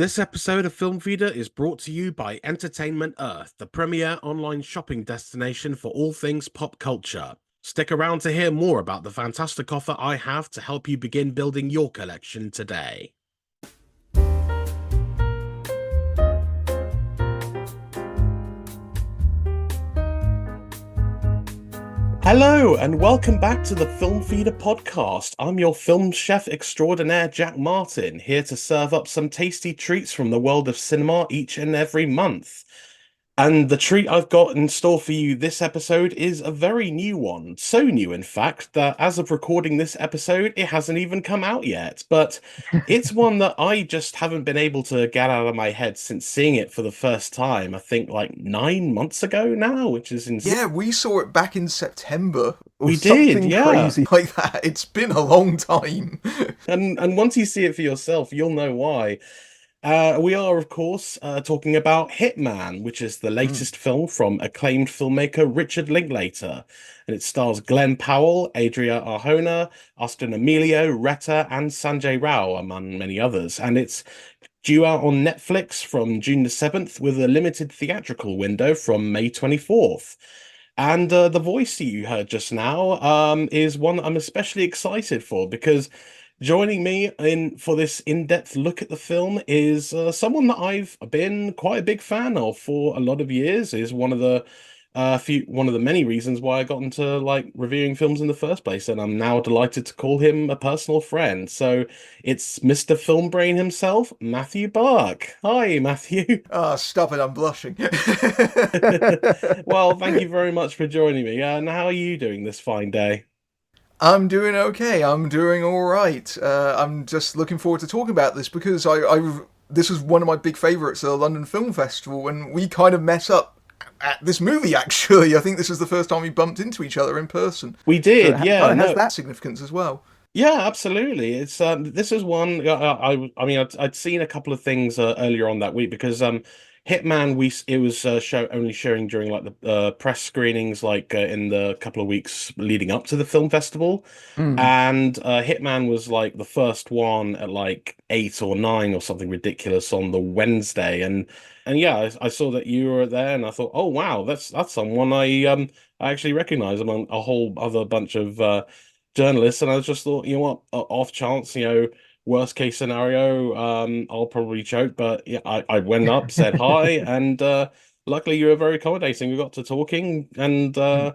This episode of Film Feeder is brought to you by Entertainment Earth, the premier online shopping destination for all things pop culture. Stick around to hear more about the fantastic offer I have to help you begin building your collection today. Hello, and welcome back to the Film Feeder podcast. I'm your film chef extraordinaire, Jack Martin, here to serve up some tasty treats from the world of cinema each and every month. And the treat I've got in store for you this episode is a very new one. So new, in fact, that as of recording this episode, it hasn't even come out yet. But it's one that I just haven't been able to get out of my head since seeing it for the first time, I think like 9 months ago now, which is insane. Yeah, we saw it back in September or We did, something yeah. crazy like that. It's been a long time. And once you see it for yourself, you'll know why. We are, of course, talking about Hitman, which is the Mm. latest film from acclaimed filmmaker Richard Linklater. And it stars Glen Powell, Adria Arjona, Austin Emilio, Retta, and Sanjay Rao, among many others. And it's due out on Netflix from June the 7th with a limited theatrical window from May 24th. And the voice that you heard just now is one that I'm especially excited for because joining me in for this in-depth look at the film is someone that I've been quite a big fan of for a lot of years. Is one of the many reasons why I got into like reviewing films in the first place, and I'm now delighted to call him a personal friend. So it's Mr. Film Brain himself, Mathew Buck. Hi, Matthew. Ah, stop it, I'm blushing. Well, thank you very much for joining me. And how are you doing this fine day? I'm doing okay. I'm doing all right. I'm just looking forward to talking about this because this was one of my big favourites at the London Film Festival, and we kind of met up at this movie. Actually, I think this was the first time we bumped into each other in person. We So did, yeah. it has No, that significance as well. yeah, absolutely. It's this is one I mean I'd seen a couple of things earlier on that week because Hitman it was only showing during like the press screenings like in the couple of weeks leading up to the film festival, Mm. and Hitman was like the first one at like 8 or 9 or something ridiculous on the Wednesday, and yeah, I saw that you were there and I thought, oh wow, that's someone I actually recognize among a whole other bunch of journalists, and I just thought, you know what, off chance, worst case scenario, I'll probably choke, but yeah, I went up, said hi, and luckily you were very accommodating. We got to talking, and no,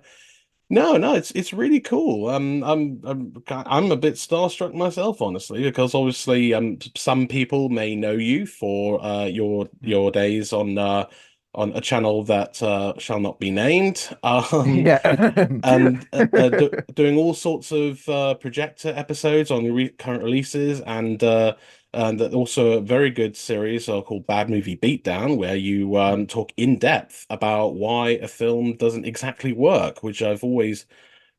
it's really cool. I'm a bit starstruck myself, honestly, because obviously some people may know you for your days on a channel that shall not be named. Yeah. And doing all sorts of projector episodes on current releases, and also a very good series called Bad Movie Beatdown, where you talk in depth about why a film doesn't exactly work, which I've always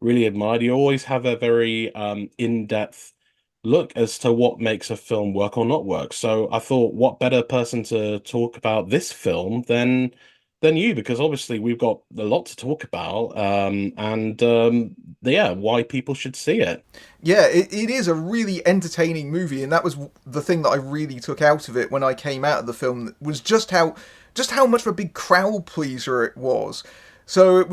really admired. You always have a very in-depth look as to what makes a film work or not work. So I thought, what better person to talk about this film than you, because obviously we've got a lot to talk about, and yeah, why people should see it. Yeah, it is a really entertaining movie, and that was the thing that I really took out of it when I came out of the film was just how much of a big crowd pleaser it was. So it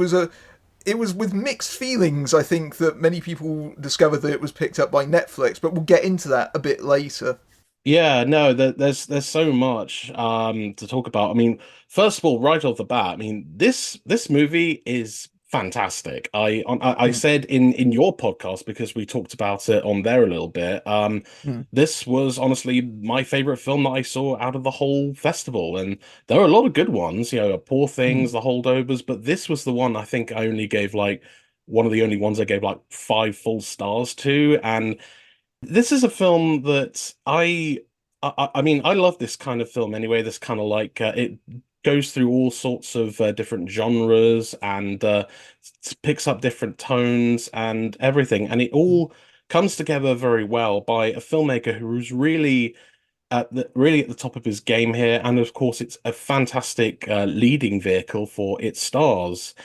was with mixed feelings, I think, that many people discovered that it was picked up by Netflix, but we'll get into that a bit later. Yeah, no, there's so much to talk about. I mean, first of all, right off the bat, I mean, this movie is fantastic. I Mm, said in your podcast, because we talked about it on there a little bit. mm, This was honestly my favorite film that I saw out of the whole festival, and there are a lot of good ones, Poor Things, mm. The Holdovers, but this was the one I think I only gave like one of the only ones I gave like 5 full stars to, and this is a film that I mean, I love this kind of film anyway. This kind of like it goes through all sorts of different genres, and picks up different tones and everything, and it all comes together very well by a filmmaker who's really at the top of his game here, and of course, it's a fantastic leading vehicle for its stars.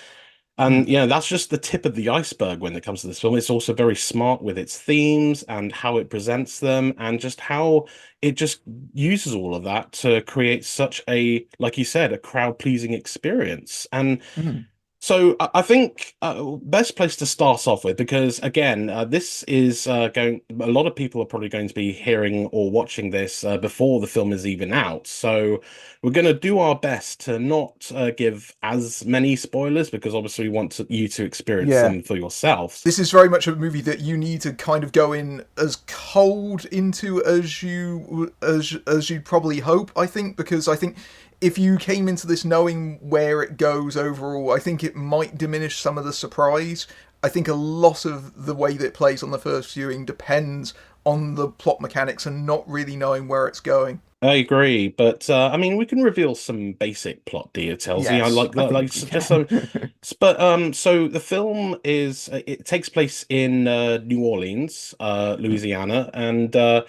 And Mm. that's just the tip of the iceberg when it comes to this film. It's also very smart with its themes and how it presents them, and just how it just uses all of that to create such a, like you said, a crowd-pleasing experience. And Mm. so I think best place to start off with, because again, this is going. A lot of people are probably going to be hearing or watching this before the film is even out. So we're going to do our best to not give as many spoilers, because obviously we want you to experience Yeah. them for yourselves. This is very much a movie that you need to kind of go in as cold into as you probably hope, I think, because I think if you came into this knowing where it goes overall, I think it might diminish some of the surprise. I think a lot of the way that it plays on the first viewing depends on the plot mechanics and not really knowing where it's going. I agree, but I mean, we can reveal some basic plot details. Yes, I Like think we just some. can. But so the film is it takes place in New Orleans, Louisiana, and uh,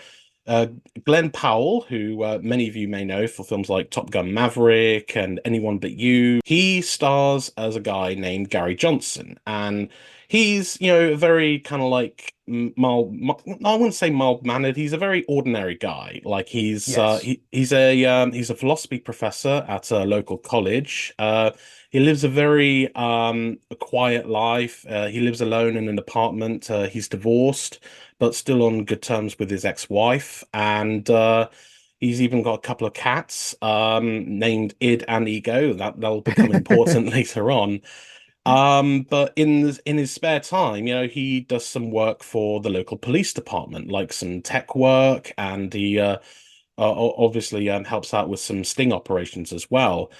Glen Powell, who many of you may know for films like Top Gun Maverick and Anyone But You, he stars as a guy named Gary Johnson, and he's a very kind of like I wouldn't say mild-mannered. He's a very ordinary guy. Like Yes. he's a philosophy professor at a local college. He lives a quiet life. He lives alone in an apartment. He's divorced, but still on good terms with his ex-wife, and he's even got a couple of cats named Id and Ego. That'll become important later on. But in his spare time, he does some work for the local police department, like some tech work, and he obviously helps out with some sting operations as well.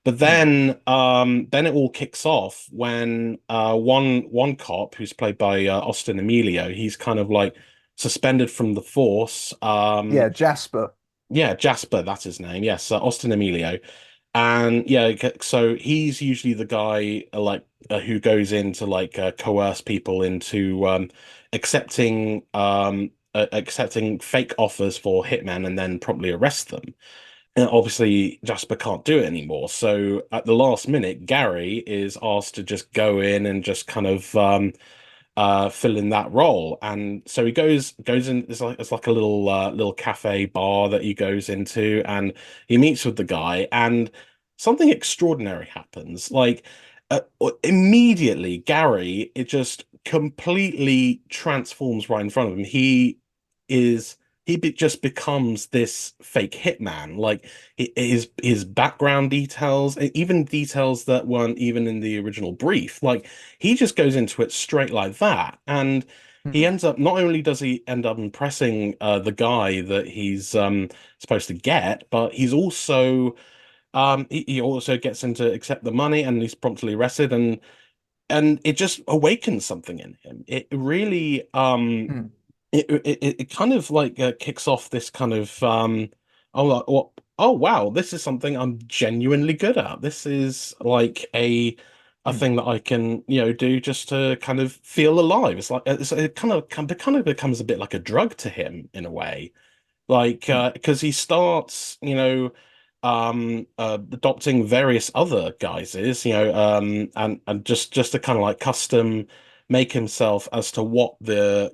But Mm. then it all kicks off when one cop who's played by Austin Emilio, he's kind of like suspended from the force. Yeah, Jasper. Yeah, Jasper, that's his name. Yes, Austin Emilio. And yeah, so he's usually the guy who goes in to like coerce people into accepting fake offers for hitmen and then promptly arrest them. And obviously, Jasper can't do it anymore. So at the last minute, Gary is asked to just go in and just kind of fill in that role. And so he goes in. It's like a little cafe bar that he goes into, and he meets with the guy, and something extraordinary happens. Like immediately, Gary, it just completely transforms right in front of him. Is just becomes this fake hitman. Like his background details, even details that weren't even in the original brief. Like he just goes into it straight like that, and he Mm. ends up not only does he end up impressing the guy that he's supposed to get, but he also gets him to accept the money, and he's promptly arrested, and it just awakens something in him. It really Mm. it kind of like kicks off this kind of oh oh wow, this is something I'm genuinely good at. This is like a Mm. thing that I can do just to kind of feel alive. It's like it kind of becomes a bit like a drug to him in a way, like Mm. because he starts adopting various other guises, and just to kind of like custom make himself as to what the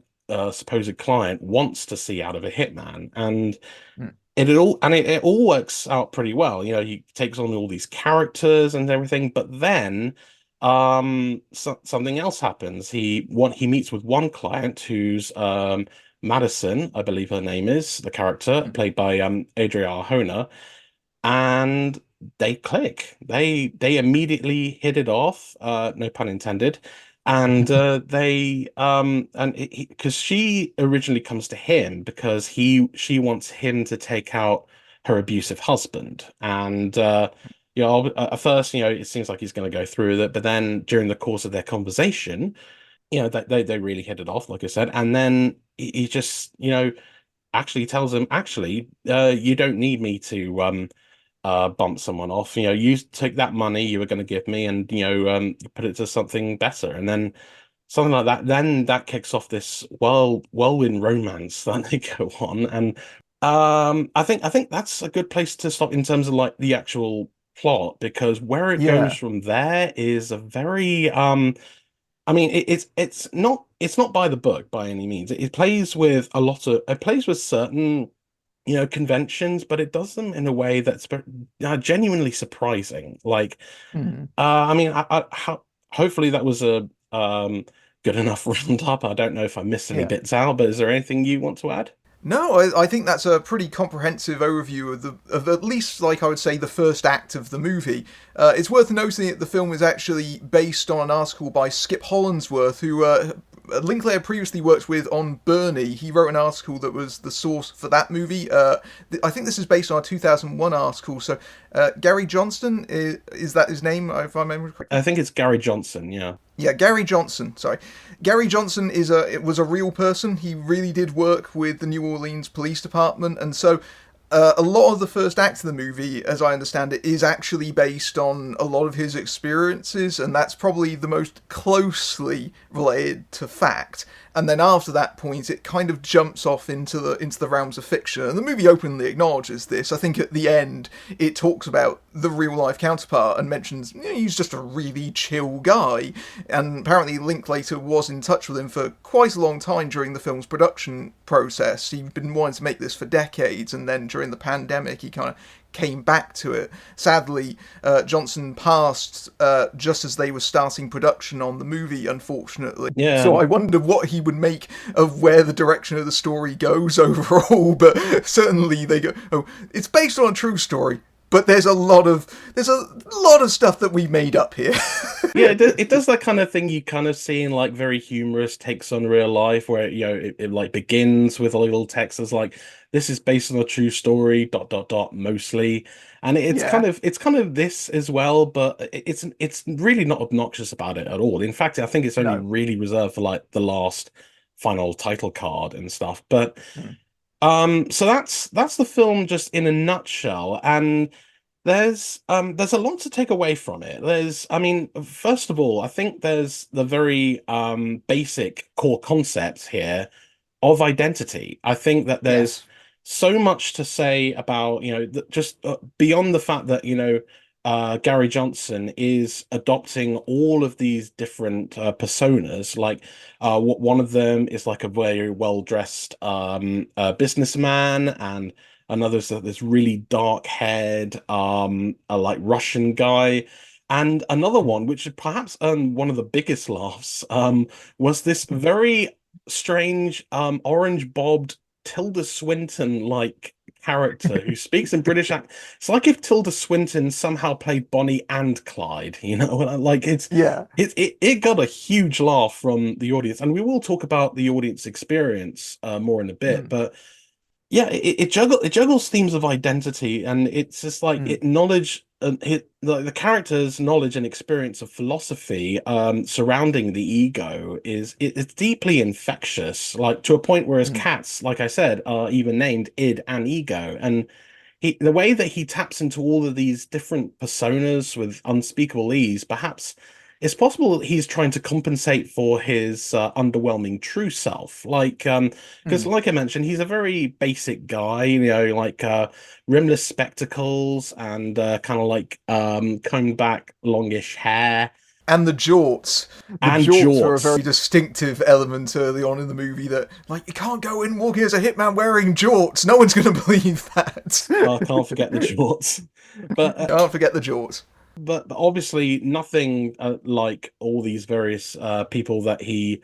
supposed client wants to see out of a hitman. And Mm. it all works out pretty well. He takes on all these characters and everything, but then something else happens. He meets with one client who's Madison, I believe her name is, the character Mm. played by Adria Arjona, and they click. They immediately hit it off, no pun intended. And they and because she originally comes to him because she wants him to take out her abusive husband. And at first, it seems like he's going to go through with it, but then during the course of their conversation, they really hit it off, like I said. And then he just actually tells him, actually, you don't need me to bump someone off. You take that money you were going to give me, and put it to something better, and then something like that. Then that kicks off this whirlwind romance that they go on, and I think that's a good place to stop in terms of like the actual plot because where it goes Yeah. from there is a very I mean it's not by the book by any means. It plays with a lot of it plays with certain conventions, but it does them in a way that's genuinely surprising. Like Mm. I mean hopefully that was a good enough roundup. I don't know if I missed any Yeah. bits out, but is there anything you want to add? No, I think that's a pretty comprehensive overview of at least, like I would say, the first act of the movie. It's worth noting that the film is actually based on an article by Skip Hollandsworth, who Linklater previously worked with on Bernie. He wrote an article that was the source for that movie. I think this is based on a 2001 article. So Gary Johnston, is that his name, if I remember I correctly? think it's Gary Johnson, yeah. Yeah, Gary Johnson. Sorry, Gary Johnson was a real person. He really did work with the New Orleans Police Department, and so a lot of the first act of the movie, as I understand it, is actually based on a lot of his experiences, and that's probably the most closely related to fact. And then after that point, it kind of jumps off into the realms of fiction. And the movie openly acknowledges this. I think at the end, it talks about the real life counterpart and mentions he's just a really chill guy. And apparently, Linklater was in touch with him for quite a long time during the film's production process. He'd been wanting to make this for decades, and then during the pandemic, he kind of came back to it. Sadly, Johnson passed just as they were starting production on the movie, unfortunately. Yeah, So I wonder what he would make of where the direction of the story goes overall. But certainly they go, oh, it's based on a true story. But there's a lot of stuff that we made up here. yeah, it does that kind of thing you kind of see in like very humorous takes on real life, where it like begins with a little text that's like, "This is based on a true story." Dot dot dot. Mostly, and Yeah. it's kind of this as well, but it's really not obnoxious about it at all. In fact, I think it's only No. really reserved for like the last final title card and stuff. But Mm. so that's the film just in a nutshell, and there's a lot to take away from it. I mean, first of all, I think there's the very basic core concepts here of identity. I think that there's Yes. so much to say about, just beyond the fact that, Gary Johnson is adopting all of these different personas. Like, one of them is like a very well-dressed businessman, and another's this really dark-haired, like Russian guy. And another Mm. one, which perhaps earned one of the biggest laughs, was this very strange orange bobbed Tilda Swinton like character who speaks in it's like if Tilda Swinton somehow played Bonnie and Clyde, like Yeah. it got a huge laugh from the audience, and we will talk about the audience experience more in a bit, Mm. but yeah, it juggles themes of identity, and it's just like Mm. it knowledge and the character's knowledge and experience of philosophy surrounding the ego it's deeply infectious, like to a point where his Mm. cats, like I said, are even named id and ego, and the way that he taps into all of these different personas with unspeakable ease, perhaps it's possible that he's trying to compensate for his underwhelming true self. Like, because Mm. like I mentioned, he's a very basic guy, like rimless spectacles and kind of like combed back longish hair And the jorts. The and jorts are a jorts. very distinctive element early on in the movie that, like, you can't go in walking as a hitman wearing jorts. No one's going to believe that. I can't forget the jorts. But Can't forget the jorts. but obviously nothing like all these various people that he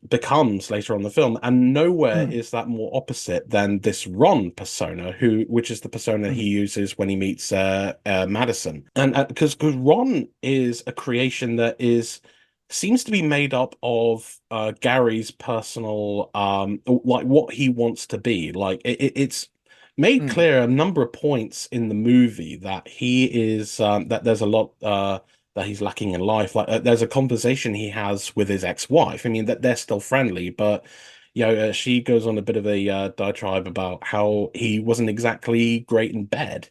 becomes later on in the film, and nowhere Mm. is that more opposite than this Ron persona, which is the persona he Mm. uses when he meets Madison, and because Ron is a creation that is seems to be made up of Gary's personal like what he wants to be. Like it's made Mm. clear a number of points in the movie that he is that there's a lot that he's lacking in life. Like there's a conversation he has with his ex-wife. I mean that they're still friendly, but she goes on a bit of a diatribe about how he wasn't exactly great in bed.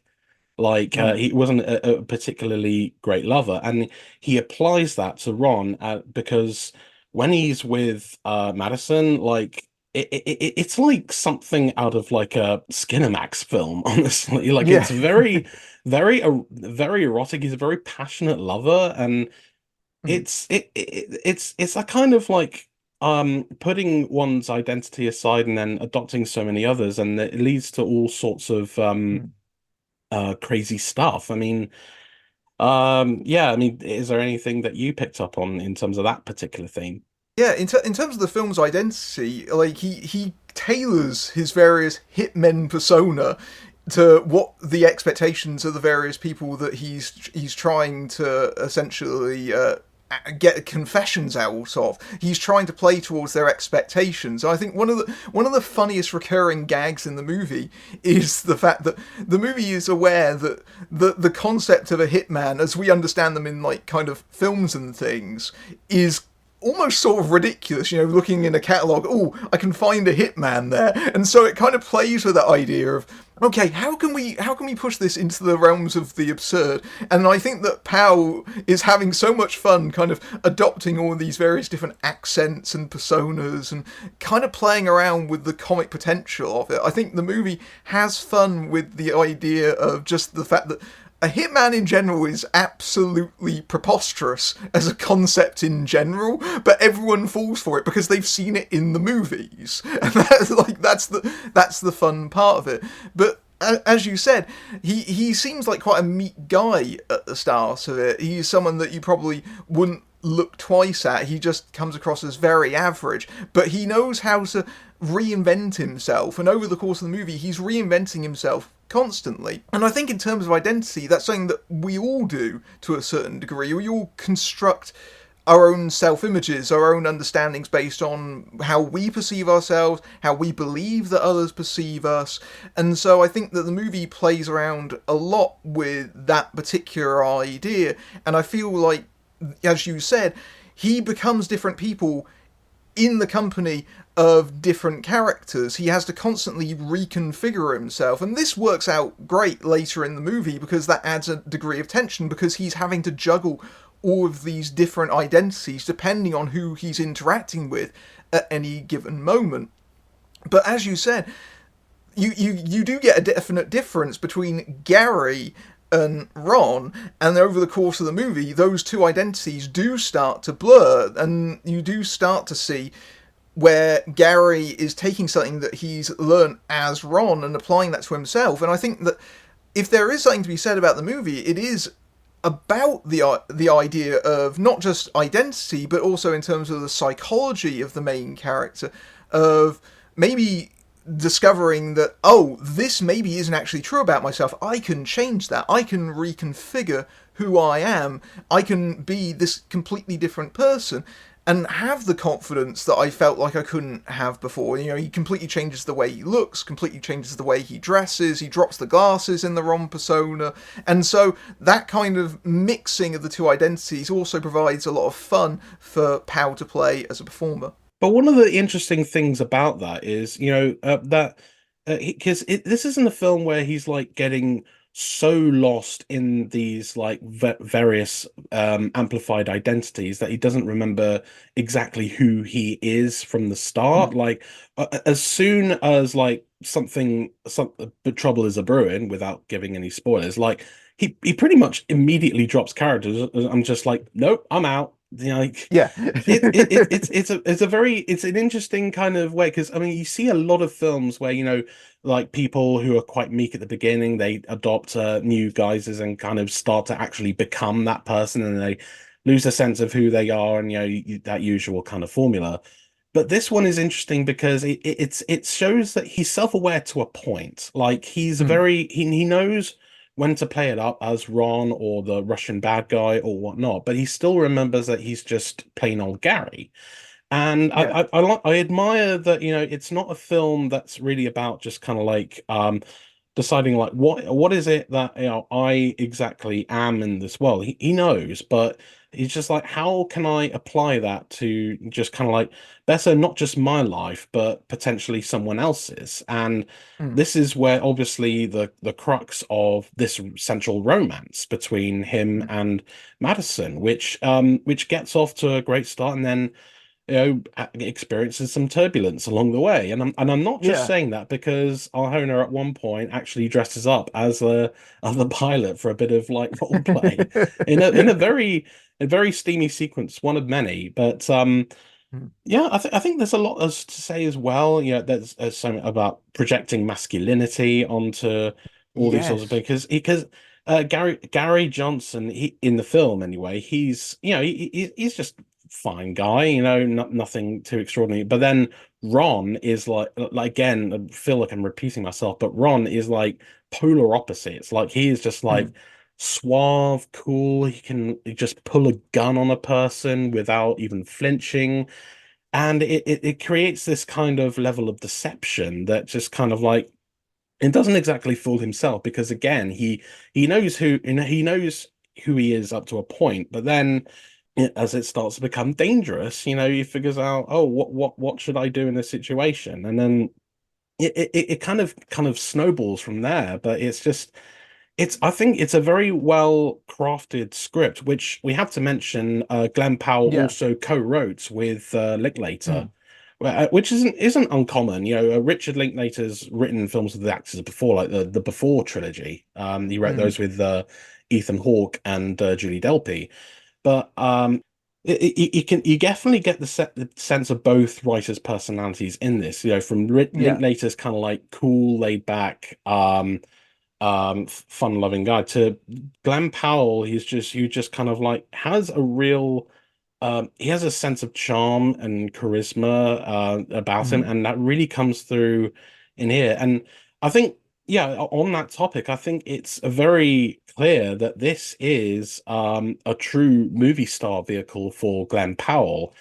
Like Mm. he wasn't a particularly great lover, and he applies that to Ron because when he's with Madison, like it's like something out of like a Skinamax film, honestly. Like Yeah. it's very erotic. He's a very passionate lover, and Mm, it's a kind of like putting one's identity aside and then adopting so many others, and it leads to all sorts of mm. crazy stuff. I mean, yeah, I mean, is there anything that you picked up on in terms of that particular theme? Yeah, in terms of the film's identity, like he tailors his various hitmen persona to what the expectations of the various people that he's trying to essentially get confessions out of. He's trying to play towards their expectations. And I think one of the funniest recurring gags in the movie is the fact that the movie is aware that the concept of a hitman, as we understand them in like kind of films and things, is almost sort of ridiculous, you know, looking in a catalogue, oh, I can find a hitman there. And so it kind of plays with that idea of, okay, how can we push this into the realms of the absurd? And I think that Powell is having so much fun kind of adopting all these various different accents and personas and kind of playing around with the comic potential of it. I think the movie has fun with the idea of just the fact that a hitman in general is absolutely preposterous as a concept in general, but everyone falls for it because they've seen it in the movies, and that's the fun part of it. But as you said, he seems like quite a meek guy at the start of it. He's someone that you probably wouldn't look twice at. He just comes across as very average, but he knows how to reinvent himself, and over the course of the movie he's reinventing himself constantly. And I think in terms of identity, that's something that we all do to a certain degree. We all construct our own self-images, our own understandings based on how we perceive ourselves, how we believe that others perceive us. And so I think that the movie plays around a lot with that particular idea, and I feel like, as you said, he becomes different people in the company of different characters. He has to constantly reconfigure himself, and this works out great later in the movie because that adds a degree of tension because he's having to juggle all of these different identities depending on who he's interacting with at any given moment. But as you said, you do get a definite difference between Gary and Ron, and over the course of the movie those two identities do start to blur, and you do start to see where Gary is taking something that he's learned as Ron and applying that to himself. And I think that if there is something to be said about the movie, it is about the idea of not just identity, but also in terms of the psychology of the main character, of maybe discovering that, oh, this maybe isn't actually true about myself. I can change that. I can reconfigure who I am. I can be this completely different person and have the confidence that I felt like I couldn't have before. You know, he completely changes the way he looks, completely changes the way he dresses, he drops the glasses in the wrong persona, and so that kind of mixing of the two identities also provides a lot of fun for Powell to play as a performer. But one of the interesting things about that is, you know, that because this isn't a film where he's like getting so lost in these like various amplified identities that he doesn't remember exactly who he is from the start. Mm. Like as soon as like some but trouble is a brewing, without giving any spoilers, like he pretty much immediately drops characters. I'm just like, nope, I'm out. You know, like Yeah. it's an interesting kind of way, because I mean you see a lot of films where, you know, like people who are quite meek at the beginning, they adopt new guises and kind of start to actually become that person, and they lose a sense of who they are, and you know, that usual kind of formula. But this one is interesting because it shows that he's self-aware to a point. Like he's Mm. he knows when to play it up as Ron or the Russian bad guy or whatnot, but he still remembers that he's just plain old Gary. And Yeah. I admire that, you know, it's not a film that's really about just kind of like deciding like what is it that, you know, I exactly am in this world. He knows, but he's just like, how can I apply that to just kind of like better not just my life, but potentially someone else's? And Mm. this is where obviously the crux of this central romance between him Mm. and Madison, which gets off to a great start, and then experiences some turbulence along the way. And I'm not just Yeah. saying that because Arjona at one point actually dresses up as a other pilot for a bit of like role play in a very steamy sequence, one of many. But yeah, I think there's a lot as to say as well. There's something about projecting masculinity onto all these sorts of Yes. things because Gary Johnson in the film anyway, he's just fine guy, nothing too extraordinary. But then Ron is like again, I feel like I'm repeating myself, but Ron is like polar opposites. Like he is just like suave, cool. He can just pull a gun on a person without even flinching, and it creates this kind of level of deception that just kind of like it doesn't exactly fool himself because again he knows he knows who he is up to a point, but then as it starts to become dangerous, he figures out, oh, what should I do in this situation, and then it kind of snowballs from there. But it's just I think it's a very well crafted script, which we have to mention. Glen Powell Yeah. also co-wrote with Linklater, Mm. which isn't uncommon. Richard Linklater's written films with the actors before, like the Before trilogy. He wrote those with Ethan Hawke and Julie Delpy. But you definitely get the sense of both writers' personalities in this. From Yeah. Linklater's kind of like cool, laid back, fun-loving guy to Glen Powell. Who just kind of like has a real he has a sense of charm and charisma about him, Mm. and that really comes through in here. And I think, yeah, on that topic, I think it's very clear that this is a true movie star vehicle for Glen Powell,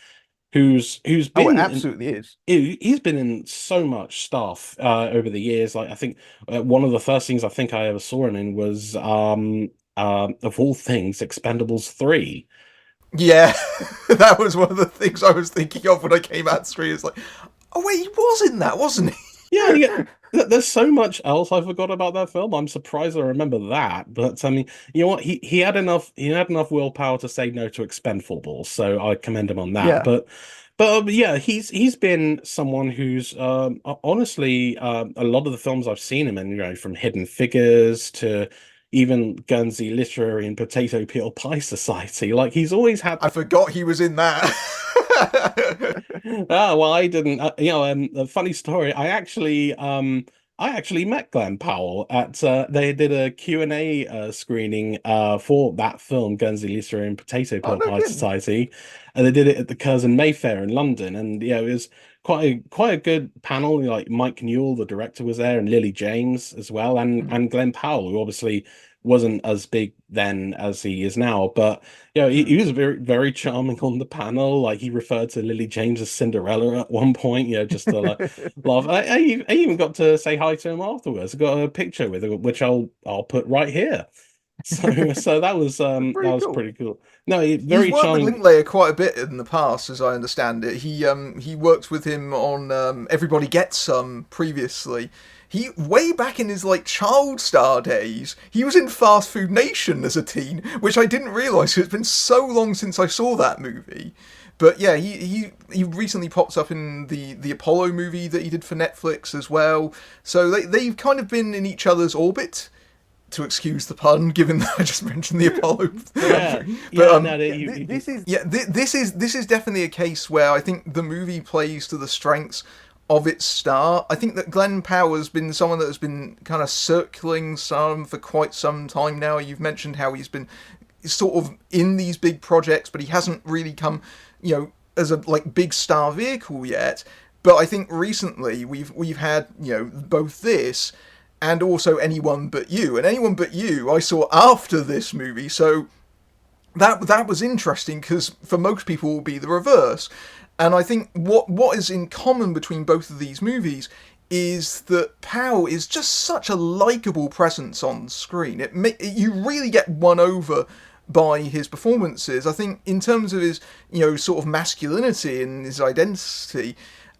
who's Oh, it been in absolutely is. he's been in so much stuff over the years. Like I think one of the first things I think I ever saw him in was of all things, Expendables 3. Yeah, that was one of the things I was thinking of when I came out the screen. It's like, oh wait, he was in that, wasn't he? Yeah, yeah. There's so much else I forgot about that film. I'm surprised I remember that. But I mean, you know what? He had enough willpower to say no to Expendables, so I commend him on that. Yeah. But yeah, he's been someone who's honestly a lot of the films I've seen him in, from Hidden Figures to even Guernsey Literary and Potato Peel Pie Society. Like he's always had. I forgot he was in that. Oh, well, I didn't. A funny story. I actually met Glen Powell at. They did a Q&A screening for that film, Guernsey Lisa and Potato Oh, Peel no Pie kidding. Society, and they did it at the Curzon Mayfair in London. And yeah, it was quite a good panel. Like Mike Newell, the director, was there, and Lily James as well, Mm. and Glen Powell, who obviously wasn't as big then as he is now, but he Mm. was very, very charming on the panel. Like he referred to Lily James as Cinderella at one point, just to like laugh. I even got to say hi to him afterwards. I got a picture with him, which I'll put right here. So that Pretty was cool. pretty cool. No, He's very worked with charming. Linklater quite a bit in the past, as I understand it. He worked with him on Everybody Gets Some previously. He way back in his like child star days, he was in Fast Food Nation as a teen, which I didn't realise. It's been so long since I saw that movie. But yeah, he recently popped up in the Apollo movie that he did for Netflix as well. So they've kind of been in each other's orbit, to excuse the pun, given that I just mentioned the Apollo. Yeah, But yeah. No, Yeah, this is. yeah, this is definitely a case where I think the movie plays to the strengths of its star. I think that Glen Powell has been someone that has been kind of circling some for quite some time now. You've mentioned how he's been sort of in these big projects, but he hasn't really come, as a like big star vehicle yet. But I think recently we've had both this and also Anyone But You, and Anyone But You I saw after this movie, so that was interesting because for most people it will be the reverse. And I think what is in common between both of these movies is that Powell is just such a likable presence on screen. You really get won over by his performances. I think in terms of his sort of masculinity and his identity,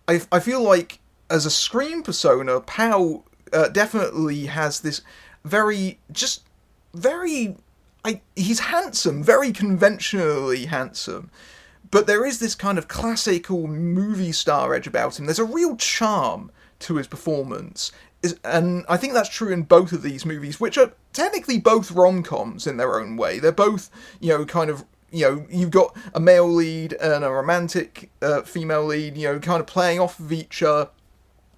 I feel like as a screen persona, Powell definitely has this very he's handsome, very conventionally handsome, but there is this kind of classical movie star edge about him. There's a real charm to his performance. And I think that's true in both of these movies, which are technically both rom-coms in their own way. They're both, kind of, you've got a male lead and a romantic female lead, kind of playing off of each other.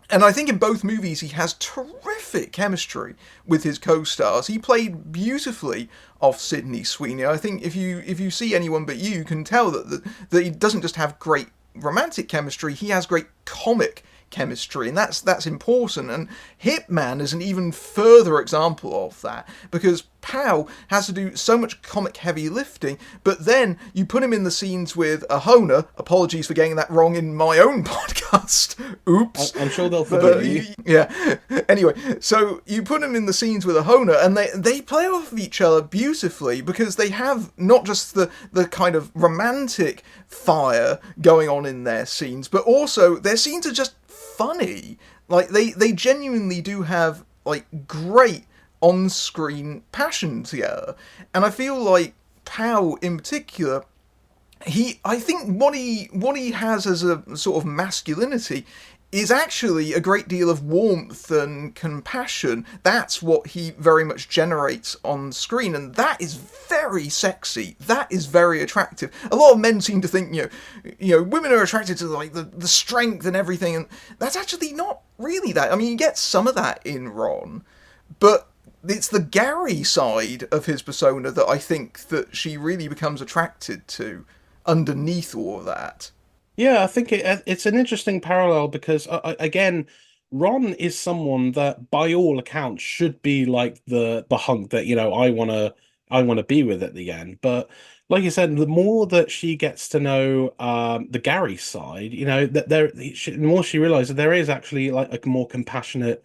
And I think in both movies he has terrific chemistry with his co-stars. He played beautifully off Sydney Sweeney. I think if you see Anyone But You can tell that he doesn't just have great romantic chemistry, he has great comic chemistry, and that's important. And Hitman is an even further example of that, because Powell has to do so much comic heavy lifting, but then you put him in the scenes with a Hona. Apologies for getting that wrong in my own podcast. Oops. I'm sure they'll forgive you. Yeah. Anyway, so you put him in the scenes with a Hona, and they play off of each other beautifully, because they have not just the kind of romantic fire going on in their scenes, but also their scenes are just funny. Like they genuinely do have like great on-screen passion together, and I feel like Powell in particular, I think what he has as a sort of masculinity is actually a great deal of warmth and compassion. That's what he very much generates on screen, and that is very sexy. That is very attractive. A lot of men seem to think, women are attracted to like the strength and everything, and that's actually not really that. I mean, you get some of that in Ron, but it's the Gary side of his persona that I think that she really becomes attracted to underneath all of that. Yeah, I think it's an interesting parallel because again, Ron is someone that, by all accounts, should be like the hunk that I wanna be with at the end. But like you said, the more that she gets to know the Gary side, that the more she realizes there is actually like a more compassionate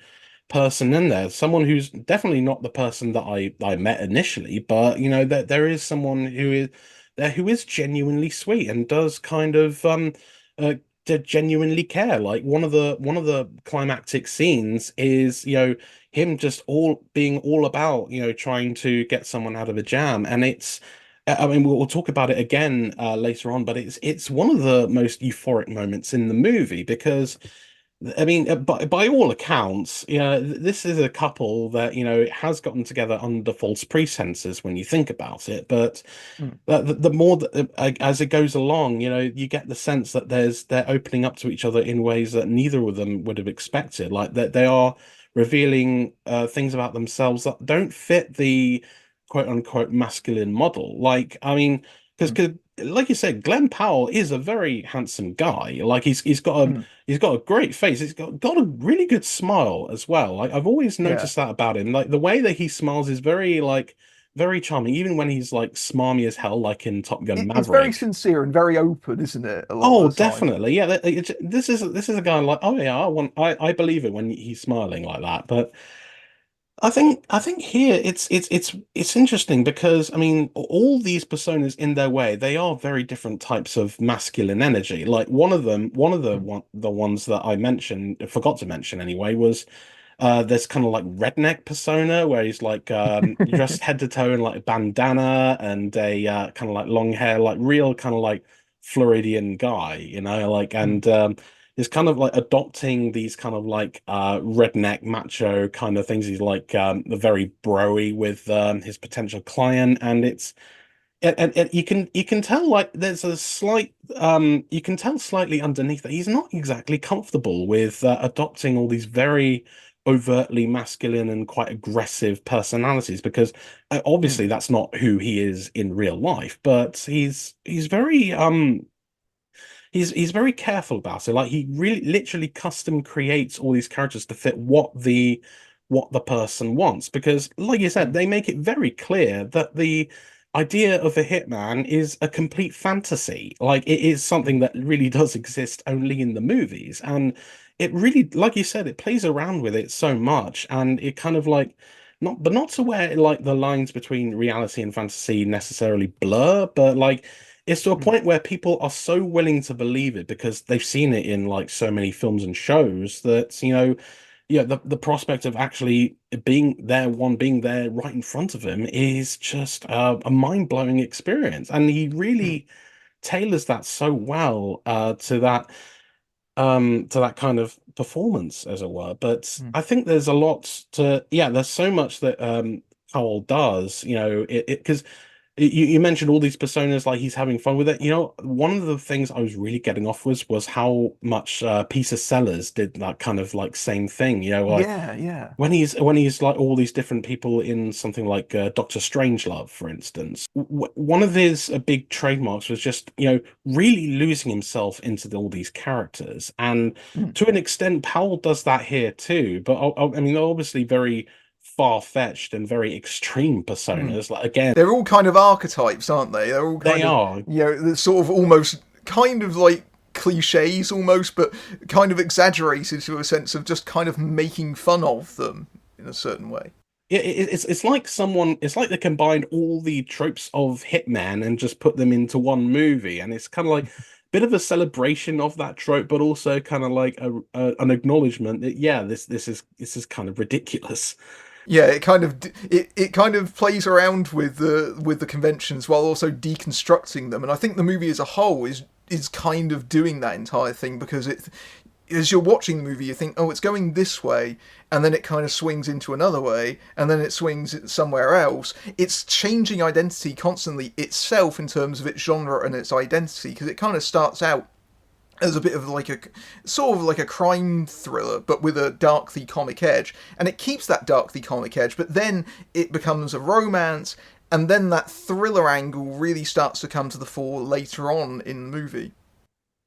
person in there, someone who's definitely not the person that I met initially, but that there is someone who is there who is genuinely sweet and does kind of uh to genuinely care. Like one of the climactic scenes is him just all being all about trying to get someone out of a jam, and it's I mean we'll talk about it again later on, but it's one of the most euphoric moments in the movie because I mean, by all accounts, this is a couple that, has gotten together under false pretenses when you think about it. But Mm. the more that as it goes along, you get the sense that they're opening up to each other in ways that neither of them would have expected. Like that they are revealing things about themselves that don't fit the quote unquote masculine model. Like, I mean, because like you said, Glen Powell is a very handsome guy. Like Mm. he's got a great face. He's got a really good smile as well. Like I've always Yeah. noticed that about him. Like the way that he smiles is very charming, even when he's like smarmy as hell, like in Top Gun It's very Maverick. sincere and very open, isn't it? A lot Oh, of the time. definitely. Yeah, this is a guy like, oh yeah, I believe it when he's smiling like that. But I think here it's interesting because I mean all these personas in their way they are very different types of masculine energy. Like one of Mm. the ones that I mentioned forgot to mention anyway was this kind of like redneck persona where he's like dressed head to toe in like a bandana and a kind of like long hair, like real kind of like Floridian guy, like Mm. and is kind of like adopting these kind of like redneck macho kind of things. He's like very broy with his potential client, and it's and you can tell like there's a slight you can tell slightly underneath that he's not exactly comfortable with adopting all these very overtly masculine and quite aggressive personalities because Mm. obviously that's not who he is in real life, but he's very he's very careful about it. Like he really literally custom creates all these characters to fit what the person wants. Because, like you said, Mm. they make it very clear that the idea of a hitman is a complete fantasy. Like it is Mm. something that really does exist only in the movies. And it really, like you said, it plays around with it so much, and it kind of like not to where like the lines between reality and fantasy necessarily blur, but like it's to a Mm. point where people are so willing to believe it because they've seen it in like so many films and shows that yeah, the prospect of actually being there right in front of him is just a mind-blowing experience. And he Mm. really tailors that so well to that kind of performance, as it were. But Mm. I think there's a lot to, yeah, there's so much that Powell does, you know, it because you mentioned all these personas, like he's having fun with it. You know, one of the things I was really getting off was how much Peter Sellers did that kind of like same thing. You know, like Yeah, yeah. when he's like all these different people in something like Doctor Strangelove, for instance. One of his big trademarks was just, you know, really losing himself into all these characters, and Mm. to an extent, Powell does that here too. But I mean, they're obviously very far-fetched and very extreme Mm. personas. Like again, They're all kind of archetypes, aren't they? They're all they kind of, are. they're sort of almost kind of like cliches almost, but kind of exaggerated to a sense of just kind of making fun of them in a certain way. Yeah, it's like someone. It's like they combined all the tropes of Hitman and just put them into one movie, and it's kind of like a bit of a celebration of that trope, but also kind of like an acknowledgement that yeah, this is kind of ridiculous. Yeah, it kind of plays around with the conventions while also deconstructing them, and I think the movie as a whole is kind of doing that entire thing because it as you're watching the movie you think, oh, it's going this way, and then it kind of swings into another way, and then it swings somewhere else. It's changing identity constantly itself in terms of its genre and its identity, because it kind of starts out as a bit of like a sort of like a crime thriller, but with a darkly comic edge, and it keeps that darkly comic edge, but then it becomes a romance, and then that thriller angle really starts to come to the fore later on in the movie.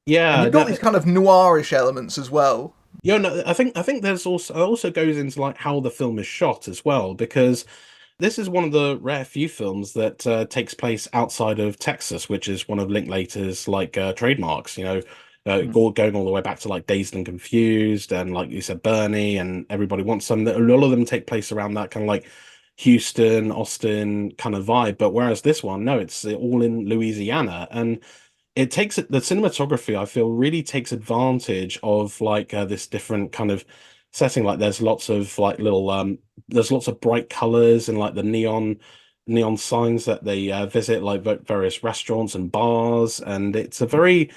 And Yeah, you've got no, these kind of noirish elements as well. yeah, no, I think there's also it also goes into like how the film is shot as well, because this is one of the rare few films that takes place outside of Texas, which is one of Linklater's like trademarks. You know, Mm. going all the way back to like Dazed and Confused, and like you said, Bernie, and Everybody Wants Some. A lot of them take place around that kind of like Houston, Austin kind of vibe. But whereas this one, no, it's all in Louisiana, and it takes it the cinematography I feel really takes advantage of like this different kind of setting. Like there's lots of like little there's lots of bright colors and like the neon signs that they visit, like various restaurants and bars, and it's a very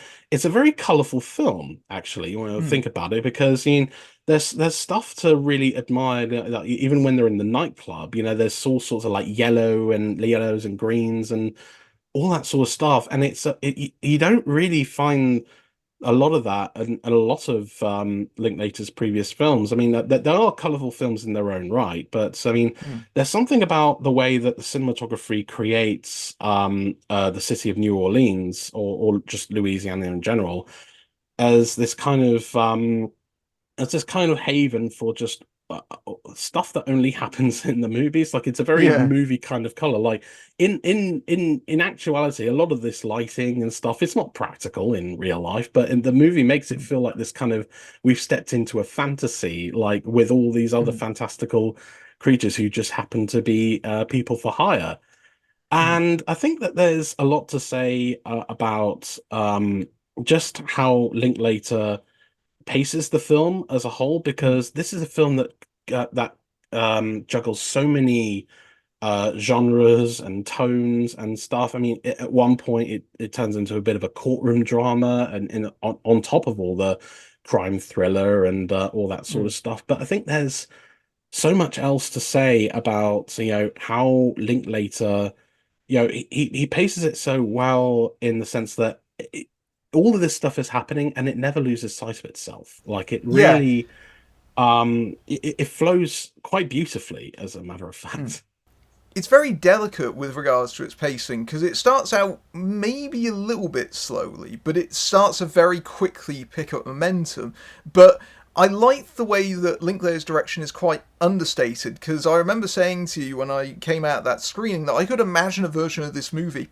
colorful film actually when you Mm. think about it, because you know, there's stuff to really admire, like, even when they're in the nightclub, you know, there's all sorts of like yellows and greens and all that sort of stuff. And you don't really find a lot of that and a lot of Linklater's previous films. I mean, there are colorful films in their own right, but I mean, Mm. there's something about the way that the cinematography creates the city of New Orleans, or just Louisiana in general, as this kind of it's this kind of haven for just stuff that only happens in the movies. Like it's a very Yeah. movie kind of color. Like in actuality, a lot of this lighting and stuff, it's not practical in real life, but in the movie makes it Mm. feel like this kind of we've stepped into a fantasy, like with all these other Mm. fantastical creatures who just happen to be people for hire. Mm. And I think that there's a lot to say about just how Linklater paces the film as a whole, Mm. because this is a film that juggles so many genres and tones and stuff. I mean, at one point it turns into a bit of a courtroom drama, and on top of all the crime thriller and all that sort Mm. of stuff. But I think there's so much else to say about, you know, how Linklater, you know, he paces it so well in the sense that all of this stuff is happening and it never loses sight of itself. Like it Yeah. really, it flows quite beautifully, as a matter of Mm. fact. It's very delicate with regards to its pacing because it starts out maybe a little bit slowly, but it starts to very quickly pick up momentum. But I like the way that Linklater's direction is quite understated, because I remember saying to you when I came out of that screening that I could imagine a version of this movie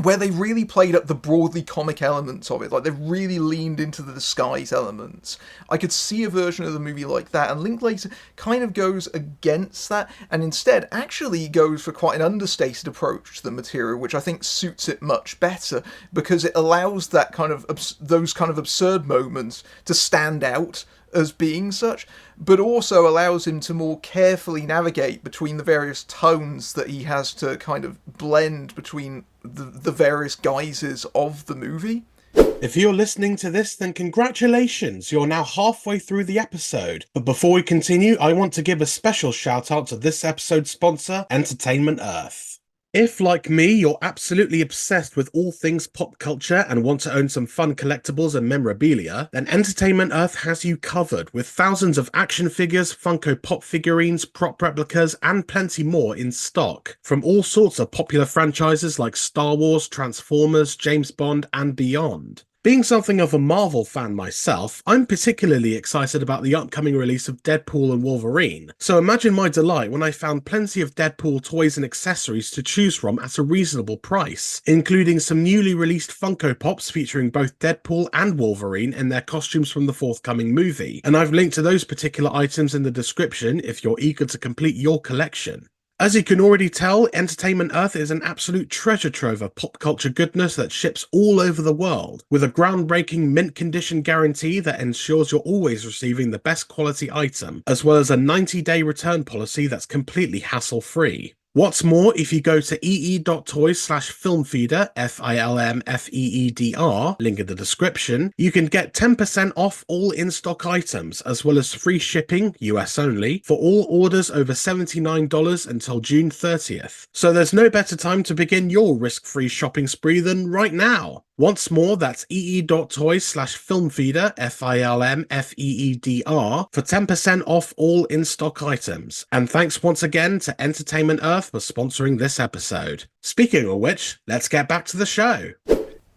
where they really played up the broadly comic elements of it, like they really leaned into the disguise elements. I could see a version of the movie like that, and Linklater kind of goes against that, and instead actually goes for quite an understated approach to the material, which I think suits it much better, because it allows that kind of those kind of absurd moments to stand out as being such, but also allows him to more carefully navigate between the various tones that he has to kind of blend between the various guises of the movie. If you're listening to this, then congratulations, you're now halfway through the episode. But before we continue, I want to give a special shout out to this episode's sponsor, Entertainment Earth. If, like me, you're absolutely obsessed with all things pop culture and want to own some fun collectibles and memorabilia, then Entertainment Earth has you covered with thousands of action figures, Funko Pop figurines, prop replicas, and plenty more in stock from all sorts of popular franchises like Star Wars, Transformers, James Bond, and beyond. Being something of a Marvel fan myself, I'm particularly excited about the upcoming release of Deadpool and Wolverine, so imagine my delight when I found plenty of Deadpool toys and accessories to choose from at a reasonable price, including some newly released Funko Pops featuring both Deadpool and Wolverine in their costumes from the forthcoming movie, and I've linked to those particular items in the description if you're eager to complete your collection. As you can already tell, Entertainment Earth is an absolute treasure trove of pop culture goodness that ships all over the world, with a groundbreaking mint condition guarantee that ensures you're always receiving the best quality item, as well as a 90-day return policy that's completely hassle-free. What's more, if you go to ee.toys/filmfeeder, FILMFEEDR, link in the description, you can get 10% off all in-stock items, as well as free shipping, US only, for all orders over $79 until June 30th. So there's no better time to begin your risk-free shopping spree than right now. Once more, that's ee.toys/filmfeeder, FILMFEEDR, for 10% off all in-stock items. And thanks once again to Entertainment Earth for sponsoring this episode. Speaking of which, let's get back to the show.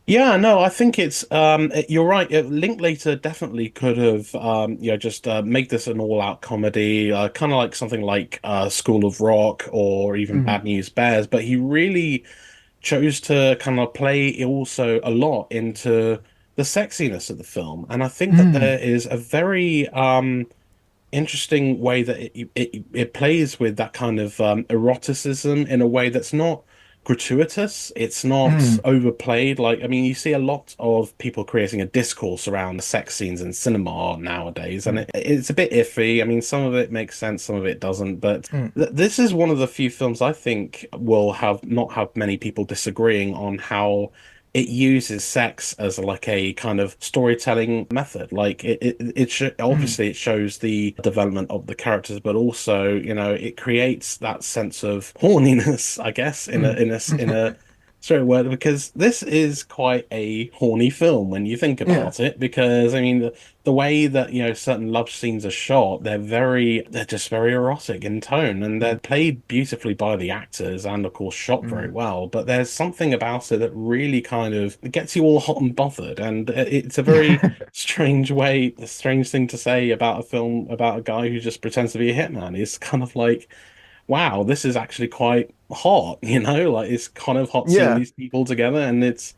Yeah, no, I think it's you're right. Linklater definitely could have just make this an all-out comedy, kind of like something like School of Rock or even Bad News Bears, but he really chose to kind of play also a lot into the sexiness of the film. And I think that there is a very interesting way that it plays with that kind of eroticism in a way that's not gratuitous. It's not overplayed. Like, I mean, you see a lot of people creating a discourse around the sex scenes in cinema nowadays, and it's a bit iffy. I mean, some of it makes sense, some of it doesn't. But this is one of the few films I think will not have many people disagreeing on how it uses sex as like a kind of storytelling method. Like obviously it shows the development of the characters, but also, you know, it creates that sense of horniness, I guess, in a straight word, because this is quite a horny film when you think about it. Because I mean, the way that, you know, certain love scenes are shot, they're just very erotic in tone, and they're played beautifully by the actors, and of course shot very well. But there's something about it that really kind of gets you all hot and bothered, and it's a very strange thing to say about a film about a guy who just pretends to be a hitman. It's kind of like, wow, this is actually quite hot, you know, like it's kind of hot seeing these people together, and it's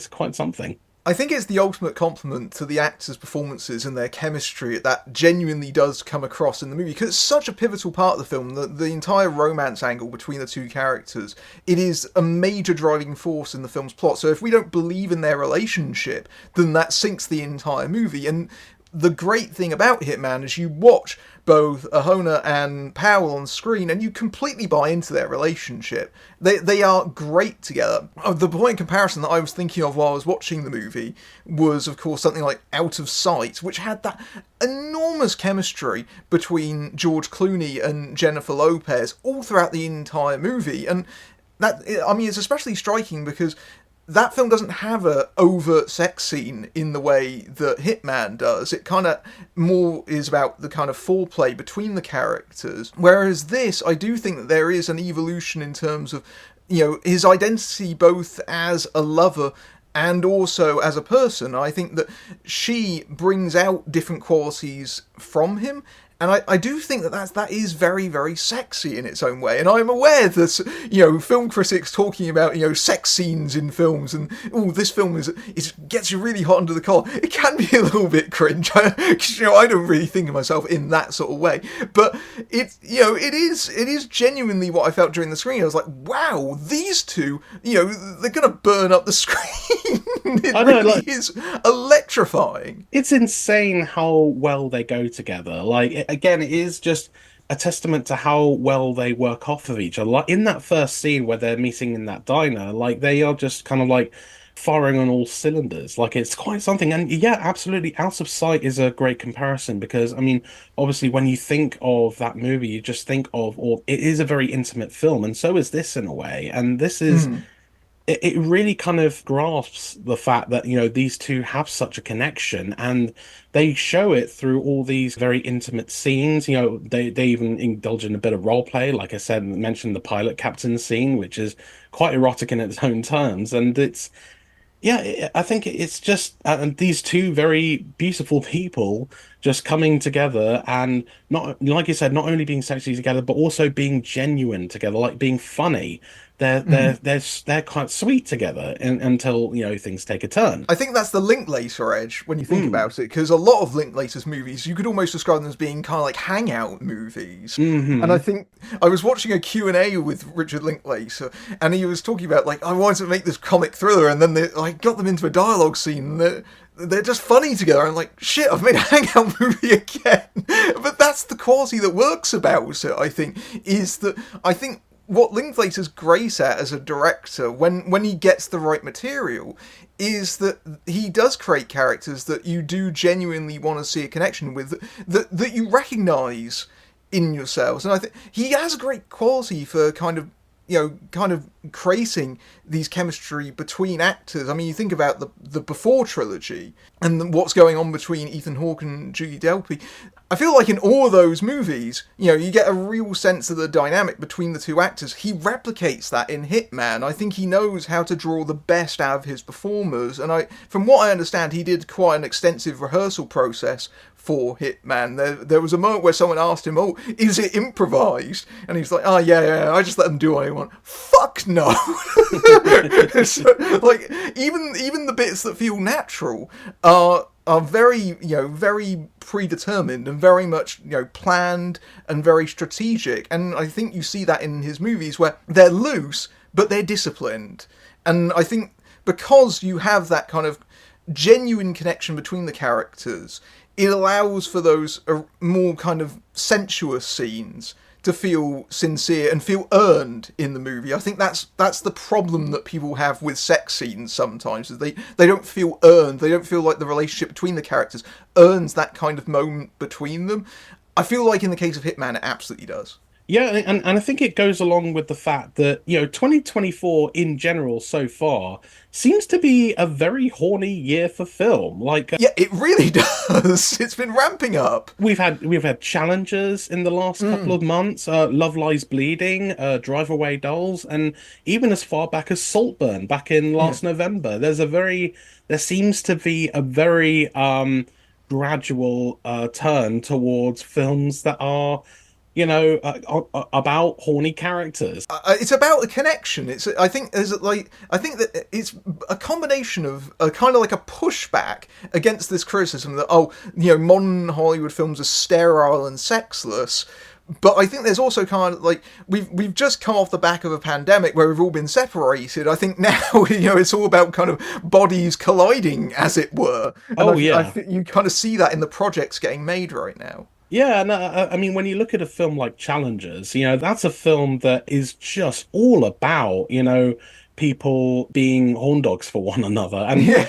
quite something. I think it's the ultimate compliment to the actors' performances and their chemistry that genuinely does come across in the movie, because it's such a pivotal part of the film, the entire romance angle between the two characters. It is a major driving force in the film's plot, so if we don't believe in their relationship, then that sinks the entire movie. And the great thing about Hitman is you watch both Ahona and Powell on screen and you completely buy into their relationship. They are great together. The point in comparison that I was thinking of while I was watching the movie was, of course, something like Out of Sight, which had that enormous chemistry between George Clooney and Jennifer Lopez all throughout the entire movie. And that, I mean, it's especially striking because that film doesn't have a overt sex scene in the way that Hitman does. It kind of more is about the kind of foreplay between the characters. Whereas this, I do think that there is an evolution in terms of, you know, his identity both as a lover and also as a person. I think that she brings out different qualities from him, And I do think that is very, very sexy in its own way. And I'm aware that, film critics talking about, sex scenes in films and, oh, this film is gets you really hot under the collar. It can be a little bit cringe. Because, I don't really think of myself in that sort of way. But it is genuinely what I felt during the screening. I was like, wow, these two, they're going to burn up the screen. It really is electrifying. It's insane how well they go together. Like, again, it is just a testament to how well they work off of each other. Like in that first scene where they're meeting in that diner, like they are just kind of like firing on all cylinders. Like it's quite something. And yeah, absolutely, Out of Sight is a great comparison because I mean, obviously, when you think of that movie, you just think of, or it is a very intimate film, and so is this in a way. And this is it really kind of grasps the fact that these two have such a connection, and they show it through all these very intimate scenes. They even indulge in a bit of role play, like I said, mentioned the pilot captain scene, which is quite erotic in its own terms, and it's yeah, I think it's just these two very beautiful people just coming together and not, like you said, not only being sexy together, but also being genuine together, like being funny. They're quite sweet together until things take a turn. I think that's the Linklater edge when you think Mm. about it, because a lot of Linklater's movies, you could almost describe them as being kind of like hangout movies. And I Hmm. think I was watching a Q&A with Richard Linklater, and he was talking about, like, I wanted to make this comic thriller, and then I got them into a dialogue scene, and they're just funny together. I'm like, shit, I've made a hangout movie again. But that's the quality that works about it, I think, is that I think what Linklater's great at as a director, when he gets the right material, is that he does create characters that you do genuinely want to see a connection with, that you recognise in yourselves. And I think he has a great quality for kind of creating these chemistry between actors. I mean, you think about the Before trilogy and what's going on between Ethan Hawke and Julie Delpy. I feel like in all of those movies, you get a real sense of the dynamic between the two actors. He replicates that in Hitman. I think he knows how to draw the best out of his performers. And from what I understand, he did quite an extensive rehearsal process for Hitman. There was a moment where someone asked him, "Oh, is it improvised?" And he's like, "Oh yeah, I just let them do what I want." Fuck no. So, like even the bits that feel natural are very very predetermined and very much planned and very strategic. And I think you see that in his movies where they're loose but they're disciplined. And I think because you have that kind of genuine connection between the characters, it allows for those more kind of sensuous scenes to feel sincere and feel earned in the movie. I think that's the problem that people have with sex scenes sometimes, is they don't feel earned. They don't feel like the relationship between the characters earns that kind of moment between them. I feel like in the case of Hitman, it absolutely does. Yeah, and I think it goes along with the fact that, 2024 in general so far seems to be a very horny year for film. Like, Yeah, it really does. It's been ramping up. we've had challenges in the last couple of months, Love Lies Bleeding, Drive Away Dolls, and even as far back as Saltburn back in Yeah. last November. There seems to be a very gradual turn towards films that are about horny characters. It's about a connection. I think that it's a combination of a kind of like a pushback against this criticism that modern Hollywood films are sterile and sexless. But I think there's also kind of like we've just come off the back of a pandemic where we've all been separated. I think now it's all about kind of bodies colliding, as it were. And Oh I yeah. think you kind of see that in the projects getting made right now. Yeah, no, I mean, when you look at a film like Challengers, that's a film that is just all about, people being horn dogs for one another. And Yeah.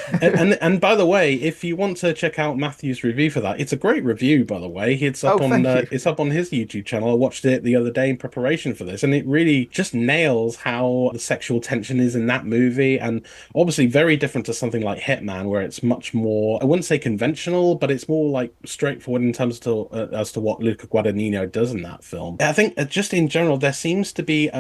and by the way, if you want to check out Matthew's review for that, it's a great review, by the way. Oh, thank you. It's up on his YouTube channel. I watched it the other day in preparation for this, and it really just nails how the sexual tension is in that movie, and obviously very different to something like Hitman, where it's much more, I wouldn't say conventional, but it's more like straightforward in terms to as to what Luca Guadagnino does in that film. I think just in general, there seems to be